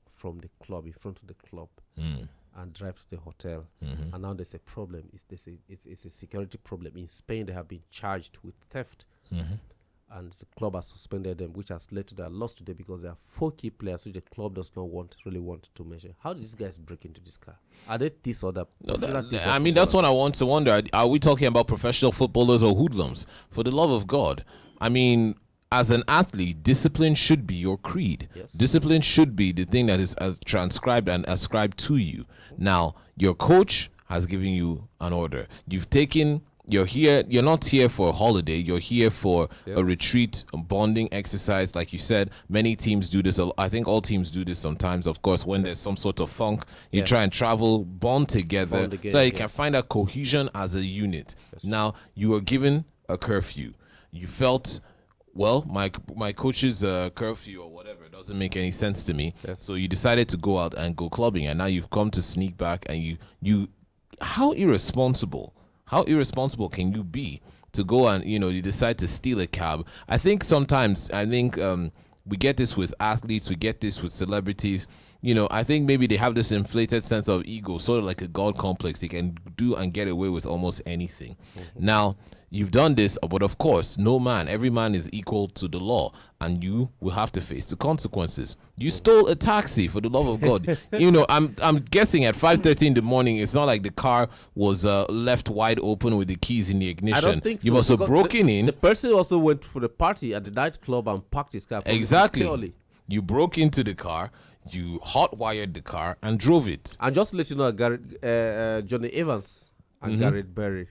from the club, in front of the club, and drive to the hotel. And now there's a problem. It's a security problem. In Spain, they have been charged with theft. And the club has suspended them, which has led to their loss today because there are 4 key players which the club does not really want to measure. How did these guys break into this car? Are they this or that? No, that's what I want to wonder. Are we talking about professional footballers or hoodlums? For the love of God. I mean, as an athlete, discipline should be your creed. Yes. Discipline should be the thing that is transcribed and ascribed to you. Now, your coach has given you an order. You're here. You're not here for a holiday. You're here for a retreat, a bonding exercise. Like you said, many teams do this. I think all teams do this sometimes. Of course, when there's some sort of funk, you try and travel, bond together, so you can find a cohesion as a unit. Now, you were given a curfew. You felt, well, my coach's curfew or whatever doesn't make any sense to me. So you decided to go out and go clubbing, and now you've come to sneak back, and you how irresponsible can you be to go and, you decide to steal a cab? I think sometimes, we get this with athletes, we get this with celebrities. I think maybe they have this inflated sense of ego, sort of like a god complex. They can do and get away with almost anything. Now, you've done this, but of course, every man is equal to the law, and you will have to face the consequences. You stole a taxi, for the love of God. I'm guessing at 5:30 in the morning, it's not like the car was left wide open with the keys in the ignition. I don't think so. You must have broken in. The person also went for the party at the nightclub and parked his car. Exactly. Securely. You broke into the car, you hot-wired the car, and drove it. And just to let you know, Johnny Evans and Garrett Berry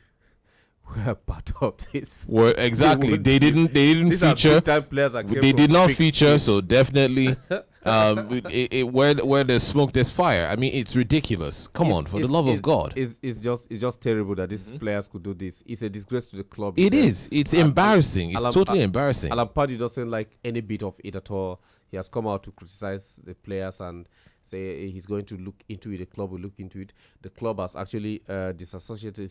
were part of this. Well, exactly. They didn't These are feature. big-time players that came They from did not big feature, teams. so definitely, where there's smoke, there's fire. I mean, it's ridiculous. Come on, for the love of God. It's just terrible that these players could do this. It's a disgrace to the club. It is. It's embarrassing. It's totally embarrassing. Alan Pardew doesn't like any bit of it at all. He has come out to criticize the players and say he's going to look into it. The club will look into it. The club has actually disassociated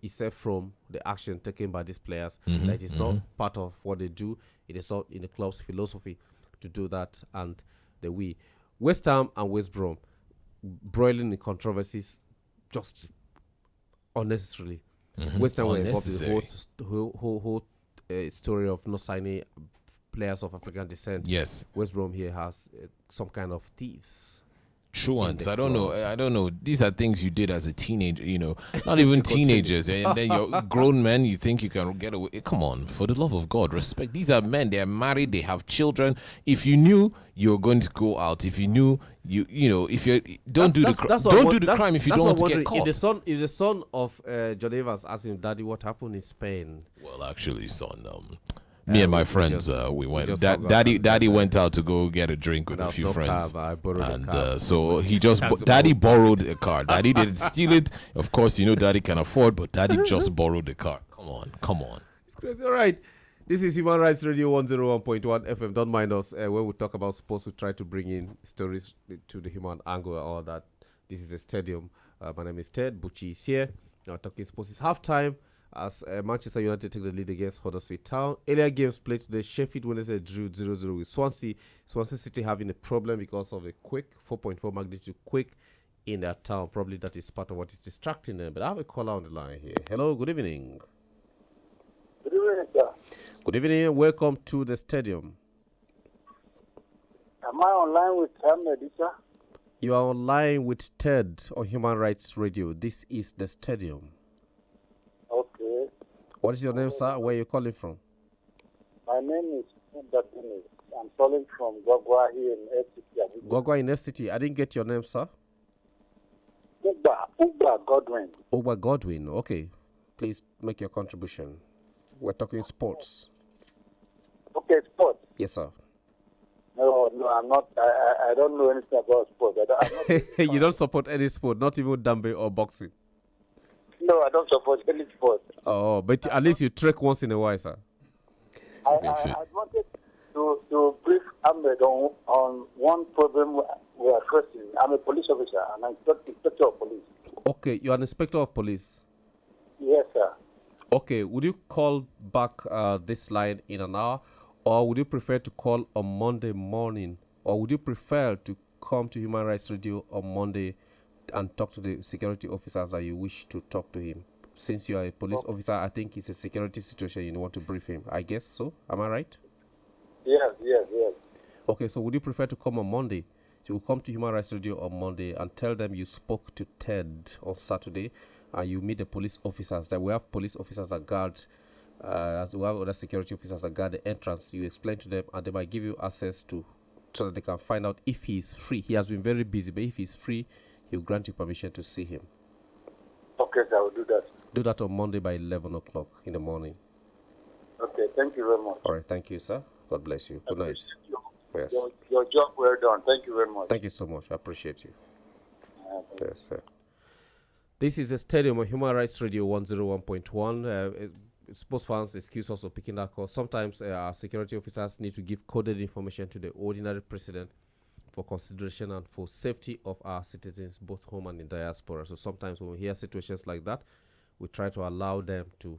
itself from the action taken by these players. That is not part of what they do. It is not in the club's philosophy to do that, and we West Ham and West Brom broiling in controversies just unnecessarily. West Ham were involved in the whole story of not signing players of African descent. Yes. West Brom here has some kind of thieves. Truants. I don't know. These are things you did as a teenager, not even teenagers. And then you're grown men, you think you can get away. Come on, for the love of God, respect. These are men, they're married, they have children. If you knew you're going to go out, if you knew if you don't do the crime if you don't want to get caught. If the son of John Evans asked him, Daddy, what happened in Spain? Well, actually, son, me and my friends, we went. Daddy went out to go get a drink with a few friends, I borrowed a car. so he just Daddy borrowed a car. Daddy didn't steal it. Of course, Daddy can afford, but Daddy just borrowed the car. Come on. It's crazy. All right. This is Human Rights Radio 101.1 FM. Don't mind us. When we talk about sports, we try to bring in stories to the human angle and all that. This is a stadium. My name is Ted. Bucci is here. Now talking sports. It's halftime as Manchester United take the lead against Huddersfield Town. Earlier games played today. Sheffield Wednesday drew 0-0 with Swansea. Swansea City having a problem because of a quake, 4.4 magnitude quake in their town. Probably that is part of what is distracting them. But I have a caller on the line here. Hello, good evening. Good evening, sir. Good evening. Welcome to the stadium. Am I online with Ahmed, sir? You are online with Ted on Human Rights Radio. This is the stadium. Okay. What is your name, sir? Where are you calling from? My name is Ndatini. I'm calling from Gwagwa here in FCT. Gwagwa in FCT. I didn't get your name, sir. Ugba Godwin. Ugba Godwin. Okay. Please make your contribution. We're talking sports. Okay, sports. Yes, sir. No, I'm not. I don't know anything about sports. I'm not You don't support any sport, not even Dambe or boxing? No, I don't support any sport. Oh, but at least you trek once in a while, sir. I wanted to brief Ahmed on one problem we are facing. I'm a police officer. I'm an inspector of police. Okay, you're an inspector of police? Yes, sir. Okay, would you call back this line in an hour? Or would you prefer to call on Monday morning? Or would you prefer to come to Human Rights Radio on Monday and talk to the security officers that you wish to talk to him? Since you are a police officer, I think it's a security situation you want to brief him. I guess so. Am I right? Yes. Okay, so would you prefer to come on Monday? You will come to Human Rights Radio on Monday and tell them you spoke to Ted on Saturday, and you meet the police officers. That we have police officers that guard, as we have other security officers that guard the entrance. You explain to them, and they might give you access to, so that they can find out if he is free. He has been very busy, but if he's free, he'll grant you permission to see him. Okay, sir, I will do that. Do that on Monday by 11 o'clock in the morning. Okay, thank you very much. All right, thank you, sir. God bless you. Good night. Yes. Your job well done. Thank you very much. Thank you so much. I appreciate you. Yes, sir. This is a stadium of Human Rights Radio 101.1. Sports fans excuse us for picking that call. Sometimes our security officers need to give coded information to the ordinary president for consideration and for safety of our citizens, both home and in diaspora. So sometimes when we hear situations like that, we try to allow them to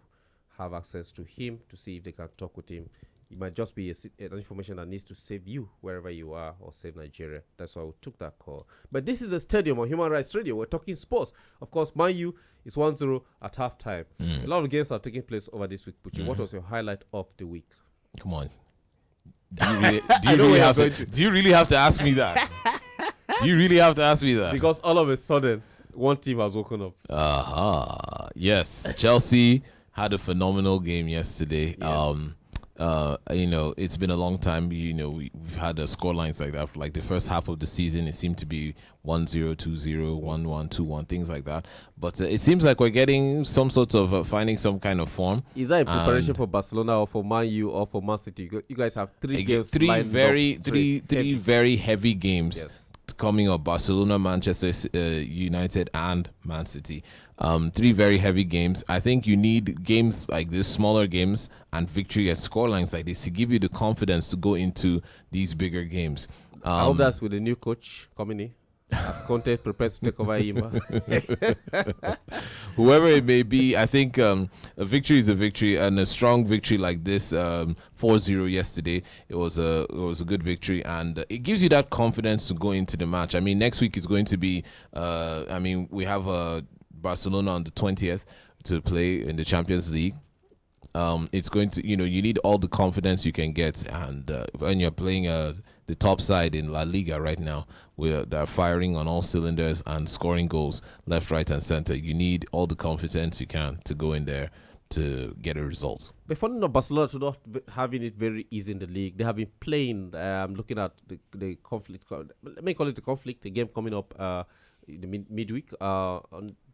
have access to him to see if they can talk with him It might just be an information that needs to save you wherever you are or save Nigeria. That's why we took that call. But this is a stadium on Human Rights Radio. We're talking sports. Of course, Man U is 1-0 at halftime. A lot of games are taking place over this week. Puchi, what was your highlight of the week? Come on. Do you really have to ask me that? Do you really have to ask me that? Because all of a sudden, one team has woken up. Yes. Chelsea had a phenomenal game yesterday. Yes. It's been a long time. We've had score lines like that. Like the first half of the season, it seemed to be 1-0, 2-0, 1-1, 2-1, things like that. But it seems like we're getting some sort of finding some kind of form. Is that in preparation for Barcelona or for Man U or for Man City? You guys have three games. Three very heavy games. Yes. Coming up: Barcelona, Manchester United, and Man City. Three very heavy games. I think you need games like this, smaller games, and victory at scorelines like this to give you the confidence to go into these bigger games. I hope that's with the new coach coming in. As Conte prepares to take over Ima. Whoever it may be, I think a victory is a victory, and a strong victory like this, 4-0 yesterday, it was a good victory, and it gives you that confidence to go into the match. I mean, next week is going to be, we have Barcelona on the 20th to play in the Champions League. It's going to, you need all the confidence you can get, and when you're playing the top side in La Liga right now, where they're firing on all cylinders and scoring goals left, right, and center, you need all the confidence you can to go in there to get a result. Before Barcelona to not having it very easy in the league, they have been playing. Looking at the conflict. Let me call it the conflict. The game coming up in the midweek.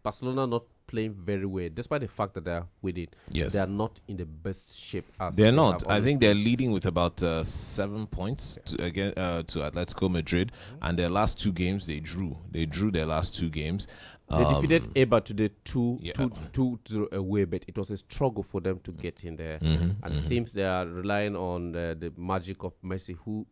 Barcelona not playing very well, despite the fact that they are winning. Yes, they are not in the best shape. As they're not. I think they're leading with about 7 points to Atletico Madrid, and their last two games they drew. They drew their last two games. They defeated Eibar today 2-0 away, but it was a struggle for them to get in there. And it seems they are relying on the magic of Messi, who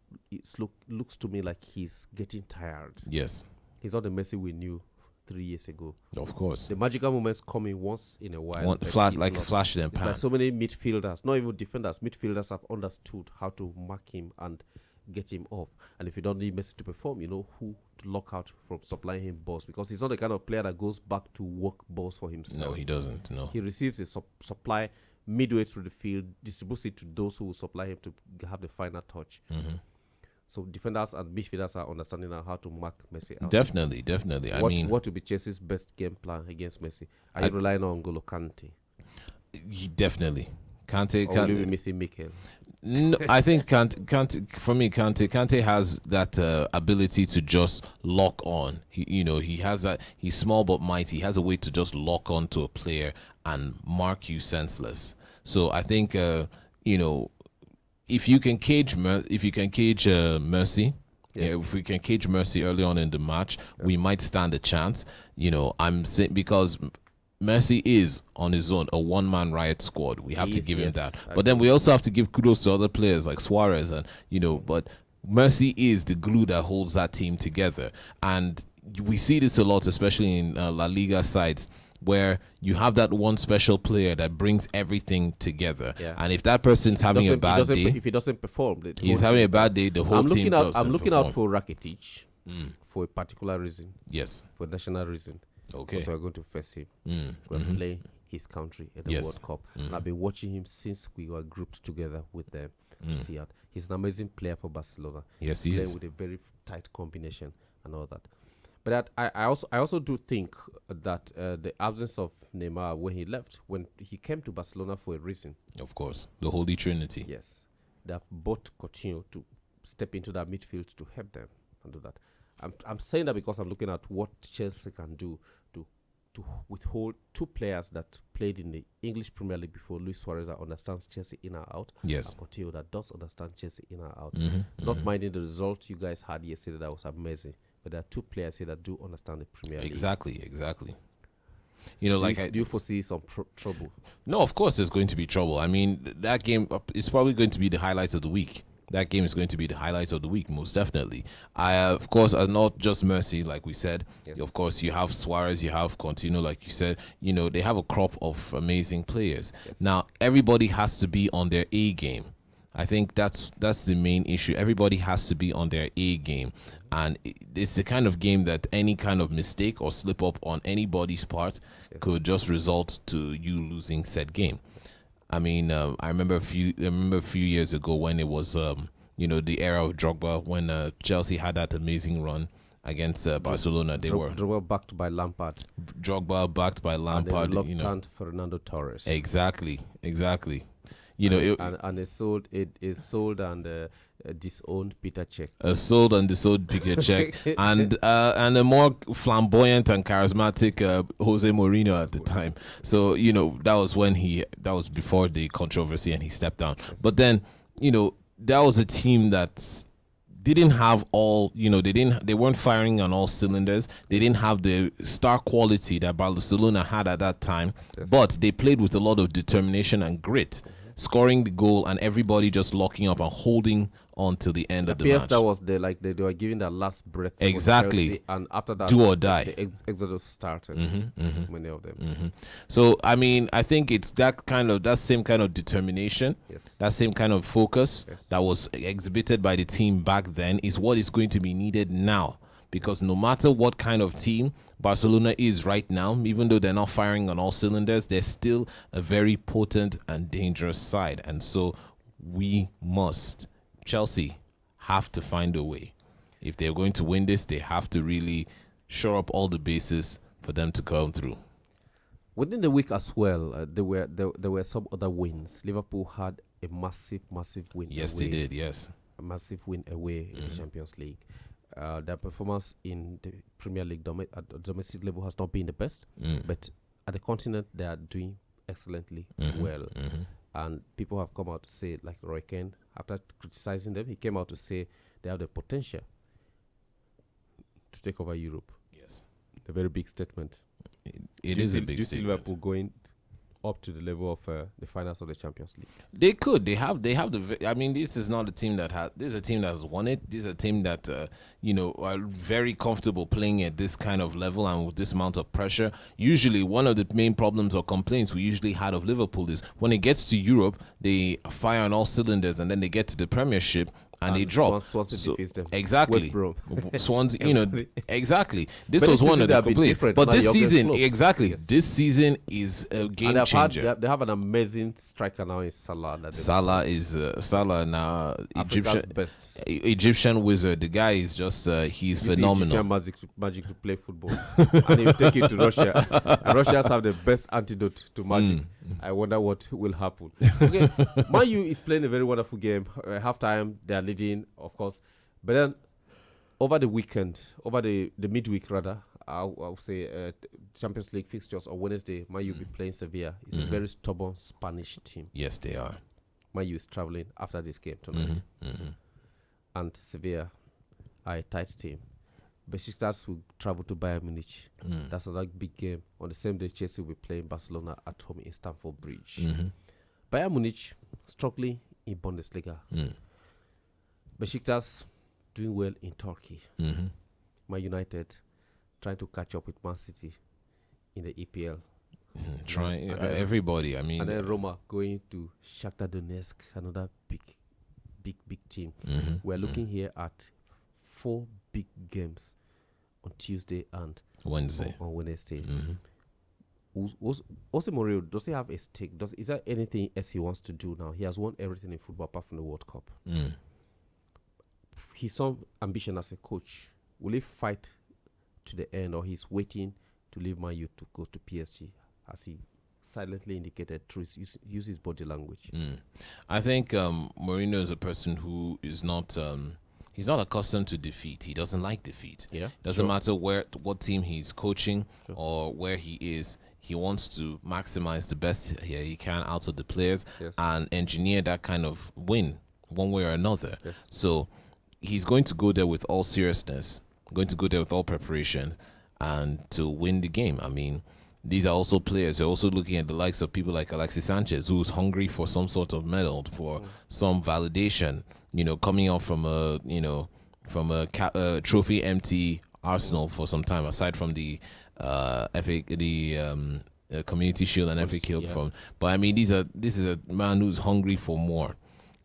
looks to me like he's getting tired. Yes, he's not the Messi we knew 3 years ago. Of course. The magical moments coming once in a while. Like a flash in the pan. Like so many midfielders, not even defenders, midfielders have understood how to mark him and get him off. And if you don't need Messi to perform, you know who to lock out from supplying him balls, because he's not the kind of player that goes back to work balls for himself. No, he doesn't. No. He receives a supply midway through the field, distributes it to those who will supply him to have the final touch. So defenders and midfielders are understanding now how to mark Messi out. Definitely. What will be Chelsea's best game plan against Messi? Are you relying on N'Golo Kante? Definitely. Kante. Or will you be missing Mikel? No, I think Kante has that ability to just lock on. He has that. He's small but mighty. He has a way to just lock on to a player and mark you senseless. So I think if you can cage Mercy, if we can cage Mercy early on in the match, we might stand a chance. I'm saying, because Messi is on his own a one-man riot squad. We have to give him that. But then we also have to give kudos to other players like Suarez, and but Messi is the glue that holds that team together. And we see this a lot, especially in La Liga sides, where you have that one special player that brings everything together. Yeah. And if that person's having a bad day, if he doesn't perform, he's having a bad day, the whole team doesn't perform. I'm looking out for Rakitic for a particular reason. Yes. For a national reason. Okay. So we're going to face him. We're playing his country at the World Cup. And I've been watching him since we were grouped together with them to see out. He's an amazing player for Barcelona. Yes, he is. Playing with a very tight combination and all that. But I also do think that the absence of Neymar when he came to Barcelona for a reason. Of course, the Holy Trinity. Yes, they have both continued to step into that midfield to help them and do that. I'm saying that because I'm looking at what Chelsea can do to withhold two players that played in the English Premier League before, Luis Suarez, that understands Chelsea in and out. Yes. And Coutinho that does understand Chelsea in and out. Not minding the result you guys had yesterday, that was amazing. But there are two players here that do understand the Premier League. Exactly. Do you foresee some trouble? No, of course there's going to be trouble. I mean, that game is probably going to be the highlight of the week. That game is going to be the highlight of the week, most definitely. Of course, not just Mercy, like we said. Yes. Of course, you have Suarez, you have Coutinho, like you said. They have a crop of amazing players. Yes. Now, everybody has to be on their A game. I think that's the main issue. Everybody has to be on their A game, and it's the kind of game that any kind of mistake or slip up on anybody's part could just result to you losing said game. I mean, I remember a few years ago when it was the era of Drogba, when Chelsea had that amazing run against Barcelona. They were Drogba backed by Lampard. Drogba backed by Lampard. And they Fernando Torres. Exactly. And it sold and disowned Peter Cech. Sold and disowned Peter Cech, and a more flamboyant and charismatic Jose Mourinho at the time. So that was before the controversy and he stepped down. But then that was a team that didn't have all, they weren't firing on all cylinders. They didn't have the star quality that Barcelona had at that time, but they played with a lot of determination and grit, scoring the goal and everybody just locking up and holding on till the end of the match. That was they were giving their last breath. Exactly. And after that, do or die. The exodus started. Many of them. So I mean, I think it's that same kind of determination, that same kind of focus that was exhibited by the team back then is what is going to be needed now. Because no matter what kind of team Barcelona is right now, even though they're not firing on all cylinders, they're still a very potent and dangerous side. And so Chelsea have to find a way. If they're going to win this, they have to really shore up all the bases for them to come through. Within the week as well, there were some other wins. Liverpool had a massive win. Yes, away. they did, yes. A massive win away in the Champions League. Their performance in the Premier League at domestic level has not been the best, but at the continent they are doing excellently well. And people have come out to say, like Roy Keane, after criticizing them, he came out to say they have the potential to take over Europe. Yes. A very big statement. It is a big statement. Do you see Liverpool going up to the level of the finals of the Champions League? They could. They have I mean, this is not a team that this is a team that has won it. This is a team that are very comfortable playing at this kind of level and with this amount of pressure. Usually, one of the main problems or complaints we usually had of Liverpool is when it gets to Europe, they fire on all cylinders, and then they get to the Premiership and they drop. Swansea defeats them. Exactly. West Brom. Swansea, exactly. This But was this one of season the they have been complaints. different. But Now this Jurgen season, Klopp. exactly, Yes. this season is a game changer. They have an amazing striker now in Salah. Salah is Salah now Africa's best. Egyptian wizard. The guy is just he's You see phenomenal. Egyptian magic to play football, and you take it to Russia. And Russians have the best antidote to magic. I wonder what will happen. Okay, Man U is playing a very wonderful game. Halftime, they are leading, of course, but then over the weekend, over the midweek rather, I'll say Champions League fixtures on Wednesday, Man U will be playing Sevilla. It's a very stubborn Spanish team. Yes, they are. Man U is traveling after this game tonight, and Sevilla are a tight team. Besiktas will travel to Bayern Munich. That's another big game. On the same day, Chelsea will be playing Barcelona at home in Stamford Bridge. Bayern Munich struggling in Bundesliga. Besiktas doing well in Turkey. Man United trying to catch up with Man City in the EPL. Trying everybody. I mean, and then Roma going to Shakhtar Donetsk, another big team. We're looking here at 4 big games on Tuesday and Wednesday. On Wednesday. Jose Mourinho, does he have a stake? Is there anything else he wants to do now? He has won everything in football apart from the World Cup. He's some ambition as a coach. Will he fight to the end, or he's waiting to leave Man U to go to PSG, as he silently indicated through use his body language? I think Mourinho is a person who is not he's not accustomed to defeat. He doesn't like defeat. Doesn't matter what team he's coaching or where he is. He wants to maximize the best he can out of the players and engineer that kind of win one way or another. So he's going to go there with all seriousness, going to go there with all preparation, and to win the game. I mean, these are also players. They're also looking at the likes of people like Alexis Sanchez, who's hungry for some sort of medal, for some validation. Coming out from a trophy empty Arsenal for some time, aside from the Community Shield and FA Cup. But I mean, this is a man who's hungry for more.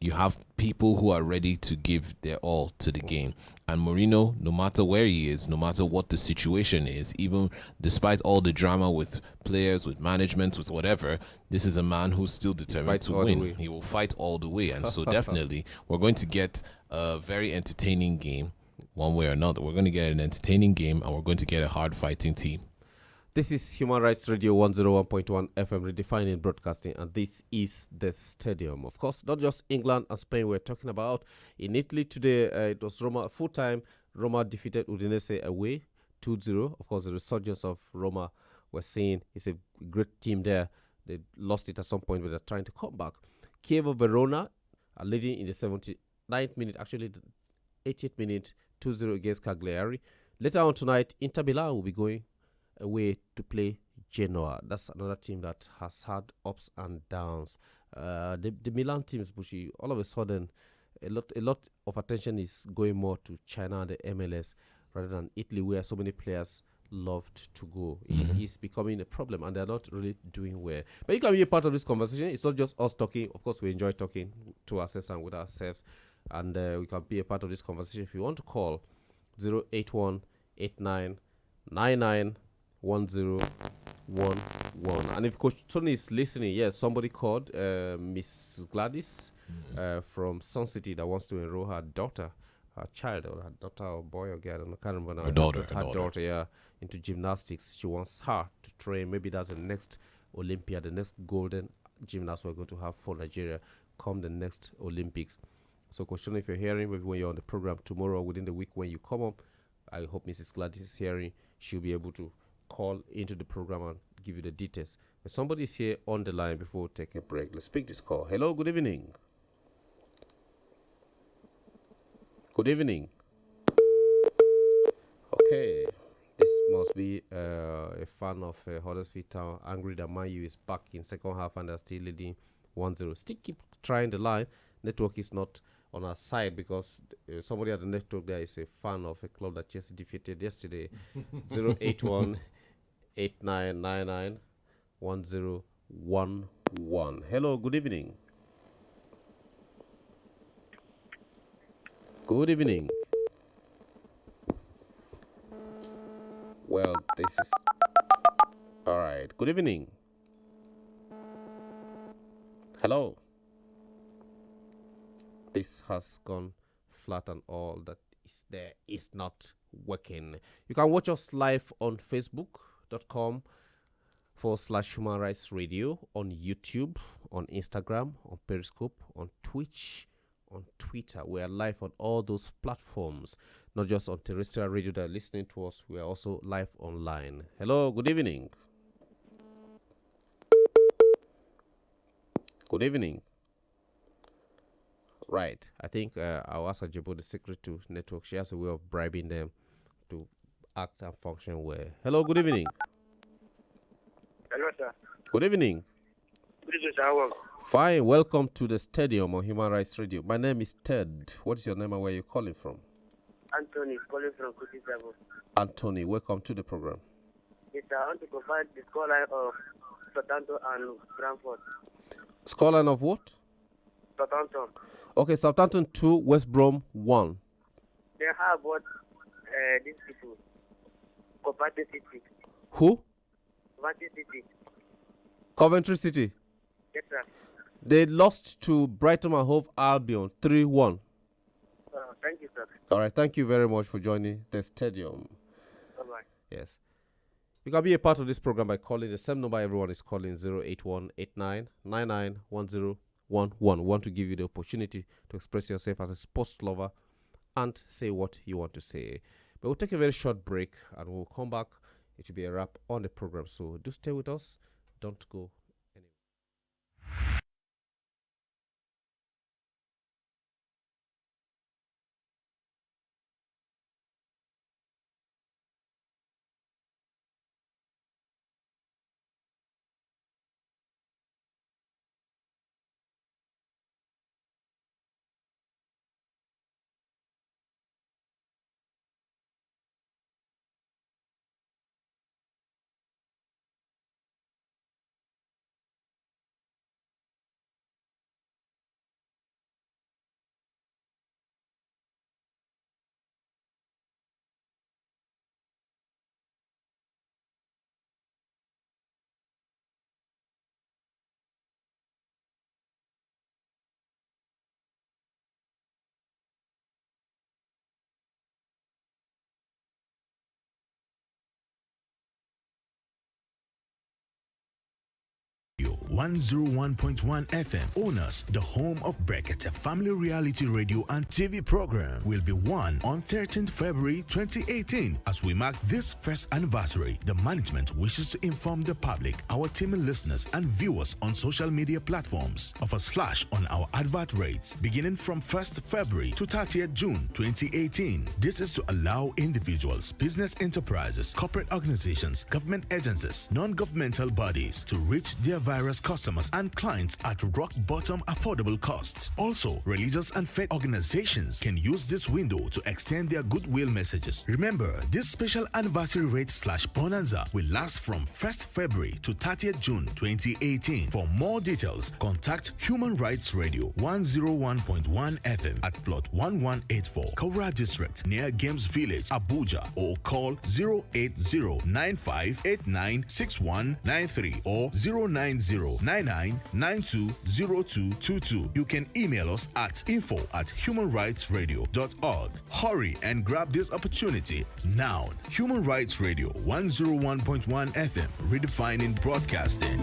You have people who are ready to give their all to the game. And Mourinho, no matter where he is, no matter what the situation is, even despite all the drama with players, with management, with whatever, this is a man who's still determined fights to all the win. way. He will fight all the way. And so definitely we're going to get a very entertaining game one way or another. We're going to get an entertaining game and we're going to get a hard fighting team. This is Human Rights Radio 101.1 FM redefining broadcasting, and this is the stadium. Of course, not just England and Spain we're talking about. In Italy today, it was Roma full-time. Roma defeated Udinese away 2-0. Of course, the resurgence of Roma we're seeing is a great team there. They lost it at some point, but they're trying to come back. Chievo Verona are leading in the 79th minute, actually the 80th minute, 2-0 against Cagliari. Later on tonight, Inter Milan will be going away to play Genoa. That's another team that has had ups and downs. The Milan teams, Bushi, all of a sudden, a lot of attention is going more to China and the MLS rather than Italy, where so many players loved to go. It's becoming a problem, and they're not really doing well. But you can be a part of this conversation. It's not just us talking. Of course, we enjoy talking to ourselves and with ourselves, and we can be a part of this conversation. If you want to call 081 89 99 1011. And if Coach Tony is listening, yes, somebody called Miss Gladys from Sun City that wants to enroll her daughter, her child, or her daughter or boy or girl, I can't remember now. Her daughter, Yeah, into gymnastics. She wants her to train. Maybe that's the next Olympia, the next golden gymnast we're going to have for Nigeria come the next Olympics. So, Coach Tony, if you're hearing, maybe when you're on the program tomorrow or within the week when you come up, I hope Mrs. Gladys is hearing. She'll be able to call into the program and give you the details. But somebody's here on the line before we take a break. Let's pick this call. Hello, good evening. Good evening. Okay, this must be a fan of Huddersfield Town. Angry that Man U is back in second half and they're still leading 1-0. Still keep trying the line. Network is not on our side because somebody at the network there is a fan of a club that just defeated yesterday. 081 8999 1011. Hello, good evening. Good evening. Well, this is all right. Good evening. Hello. This has gone flat, and all that is there is not working. You can watch us live on Facebook.com/Human Rights Radio, on YouTube, on Instagram, on Periscope, on Twitch, on Twitter. We are live on all those platforms, not just on terrestrial radio that are listening to us. We are also live online. Hello, good evening. Good evening. Right. I think I'll ask Ajibo the secret to network. She has a way of bribing them to act and function well. Hello, good evening. Hello, sir. Good evening. Good evening, sir. How are you? Fine. Welcome to the stadium on Human Rights Radio. My name is Ted. What is your name and where are you calling from? Anthony, calling from Kuti 7. Anthony, welcome to the program. Yes, sir. I want to provide the scoreline of Southampton and Brentford. Scoreline of what? Southampton. Okay, Southampton 2, West Brom 1. Then how about these people? Coventry City. Who? Coventry City. Coventry City. Yes, sir. They lost to Brighton and Hove Albion 3-1. Thank you, sir. All right, thank you very much for joining the stadium. Bye-bye. Yes. You can be a part of this program by calling the same number everyone is calling, 081 89 99 1011. We want to give you the opportunity to express yourself as a sports lover and say what you want to say. But we'll take a very short break and we'll come back. It will be a wrap on the program. So do stay with us. Don't go 101.1 FM. Owners, the home of Brekete Family Reality Radio and TV program, will be one on 13th February 2018. As we mark this first anniversary, the management wishes to inform the public, our team listeners and viewers on social media platforms of a slash on our advert rates beginning from 1st February to 30th June 2018. This is to allow individuals, business enterprises, corporate organizations, government agencies, non-governmental bodies to reach their various customers and clients at rock bottom affordable costs. Also, religious and faith organizations can use this window to extend their goodwill messages. Remember, this special anniversary rate slash bonanza will last from 1st February to 30th June 2018. For more details, contact Human Rights Radio 101.1 FM at plot 1184, Kaura District, near Games Village, Abuja, or call 08095896193 or 09099920222. You can email us at info@humanrightsradio.org. Hurry and grab this opportunity now. Human Rights Radio 101.1 FM, redefining broadcasting.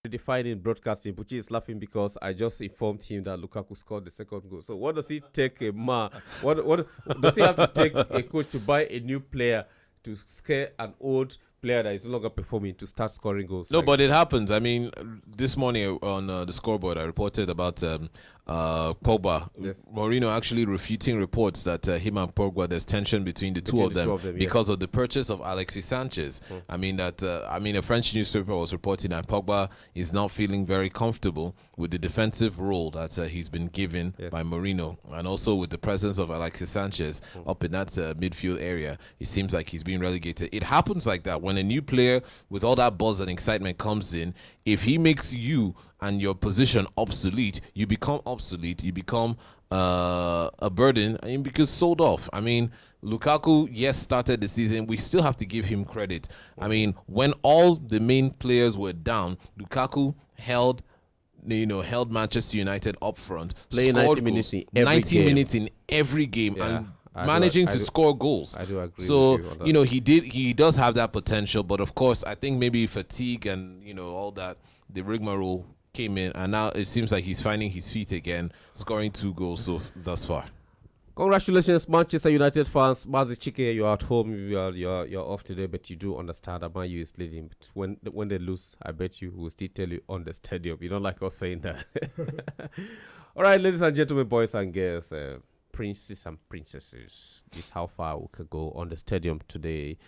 Redefining broadcasting. Buchi is laughing because I just informed him that Lukaku scored the second goal. So what does it take a man? What does he have to take a coach to buy a new player to scare an old player that is no longer performing to start scoring goals? No, but it happens. I mean, this morning on the scoreboard, I reported about Pogba. Yes. Mourinho actually refuting reports that him and Pogba, there's tension between the two of them because of the purchase of Alexis Sanchez. I mean a French newspaper was reporting that Pogba is not feeling very comfortable with the defensive role that he's been given by Mourinho, and also with the presence of Alexis Sanchez up in that midfield area. It seems like he's being relegated. It happens like that when a new player with all that buzz and excitement comes in. If he makes you and your position obsolete, you become obsolete. You become a burden, and because sold off. I mean, Lukaku, yes, started the season. We still have to give him credit. I mean, when all the main players were down, Lukaku held Manchester United up front, playing 90 minutes in every 90 game. minutes in every game, and managing to score goals. I do agree. So with you on that. he does have that potential, but of course, I think maybe fatigue and all that, the rigmarole came in, and now it seems like he's finding his feet again, scoring 2 goals thus far. Congratulations, Manchester United fans. Mazi Chike, you're at home. You're off today, but you do understand that Man U is leading. But when they lose, I bet you will still tell you on the stadium. You don't like us saying that. All right, ladies and gentlemen, boys and girls, princes and princesses. This is how far we could go on the stadium today.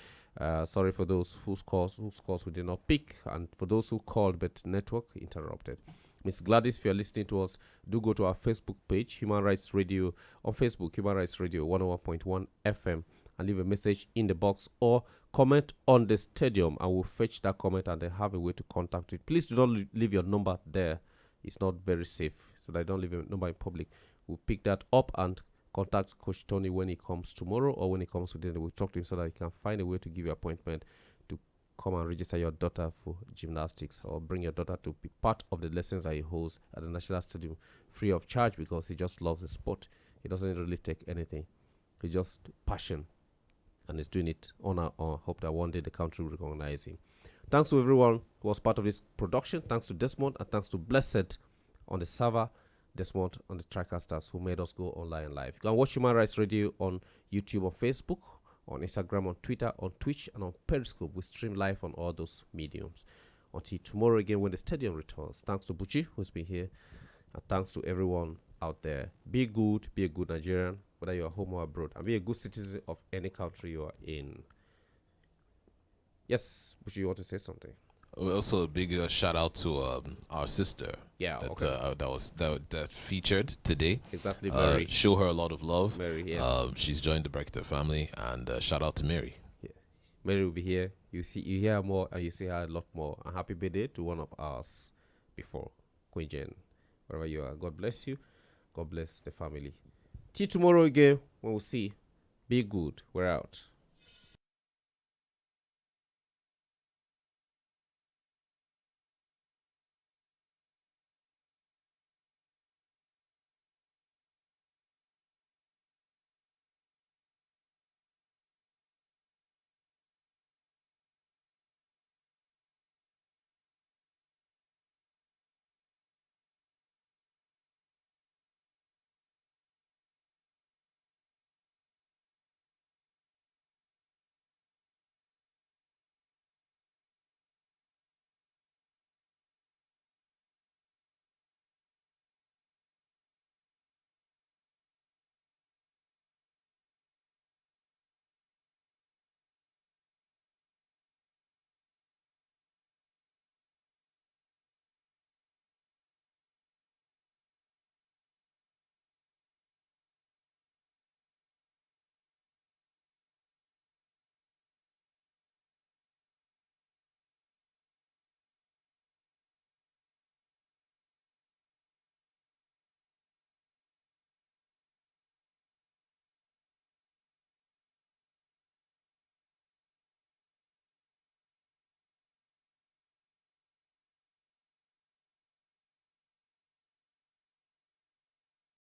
Sorry for those whose calls we did not pick, and for those who called but network interrupted. Miss Gladys, if you're listening to us, do go to our Facebook page, Human Rights Radio, on Facebook, Human Rights Radio 101.1 FM, and leave a message in the box or comment on the stadium, and we'll fetch that comment and then have a way to contact you. Please do not leave your number there. It's not very safe, so that I don't leave a number in public. We'll pick that up and contact Coach Tony when he comes tomorrow, or when he comes today. We'll talk to him so that he can find a way to give you an appointment to come and register your daughter for gymnastics, or bring your daughter to be part of the lessons that he holds at the National Stadium free of charge, because he just loves the sport. He doesn't really take anything. He just passion, and he's doing it on our own. Hope that one day the country will recognize him. Thanks to everyone who was part of this production. Thanks to Desmond, and thanks to Blessed on the server, Desmond on the TriCasters, who made us go online live. You can watch Human Rights Radio on YouTube, on Facebook, on Instagram, on Twitter, on Twitch, and on Periscope. We stream live on all those mediums. Until tomorrow again when the stadium returns. Thanks to Buchi, who's been here, and thanks to everyone out there. Be good, be a good Nigerian, whether you're home or abroad, and be a good citizen of any country you are in. Yes, Buchi, you want to say something? Also, a big shout out to our sister. Yeah, that featured today. Exactly, Mary. Show her a lot of love. Mary, yes. She's joined the Breakfast family, and shout out to Mary. Yeah. Mary will be here. You hear more, and you see her a lot more. And happy birthday to one of us before, Queen Jane. Wherever you are, God bless you. God bless the family. Till tomorrow again, when we'll see. Be good. We're out.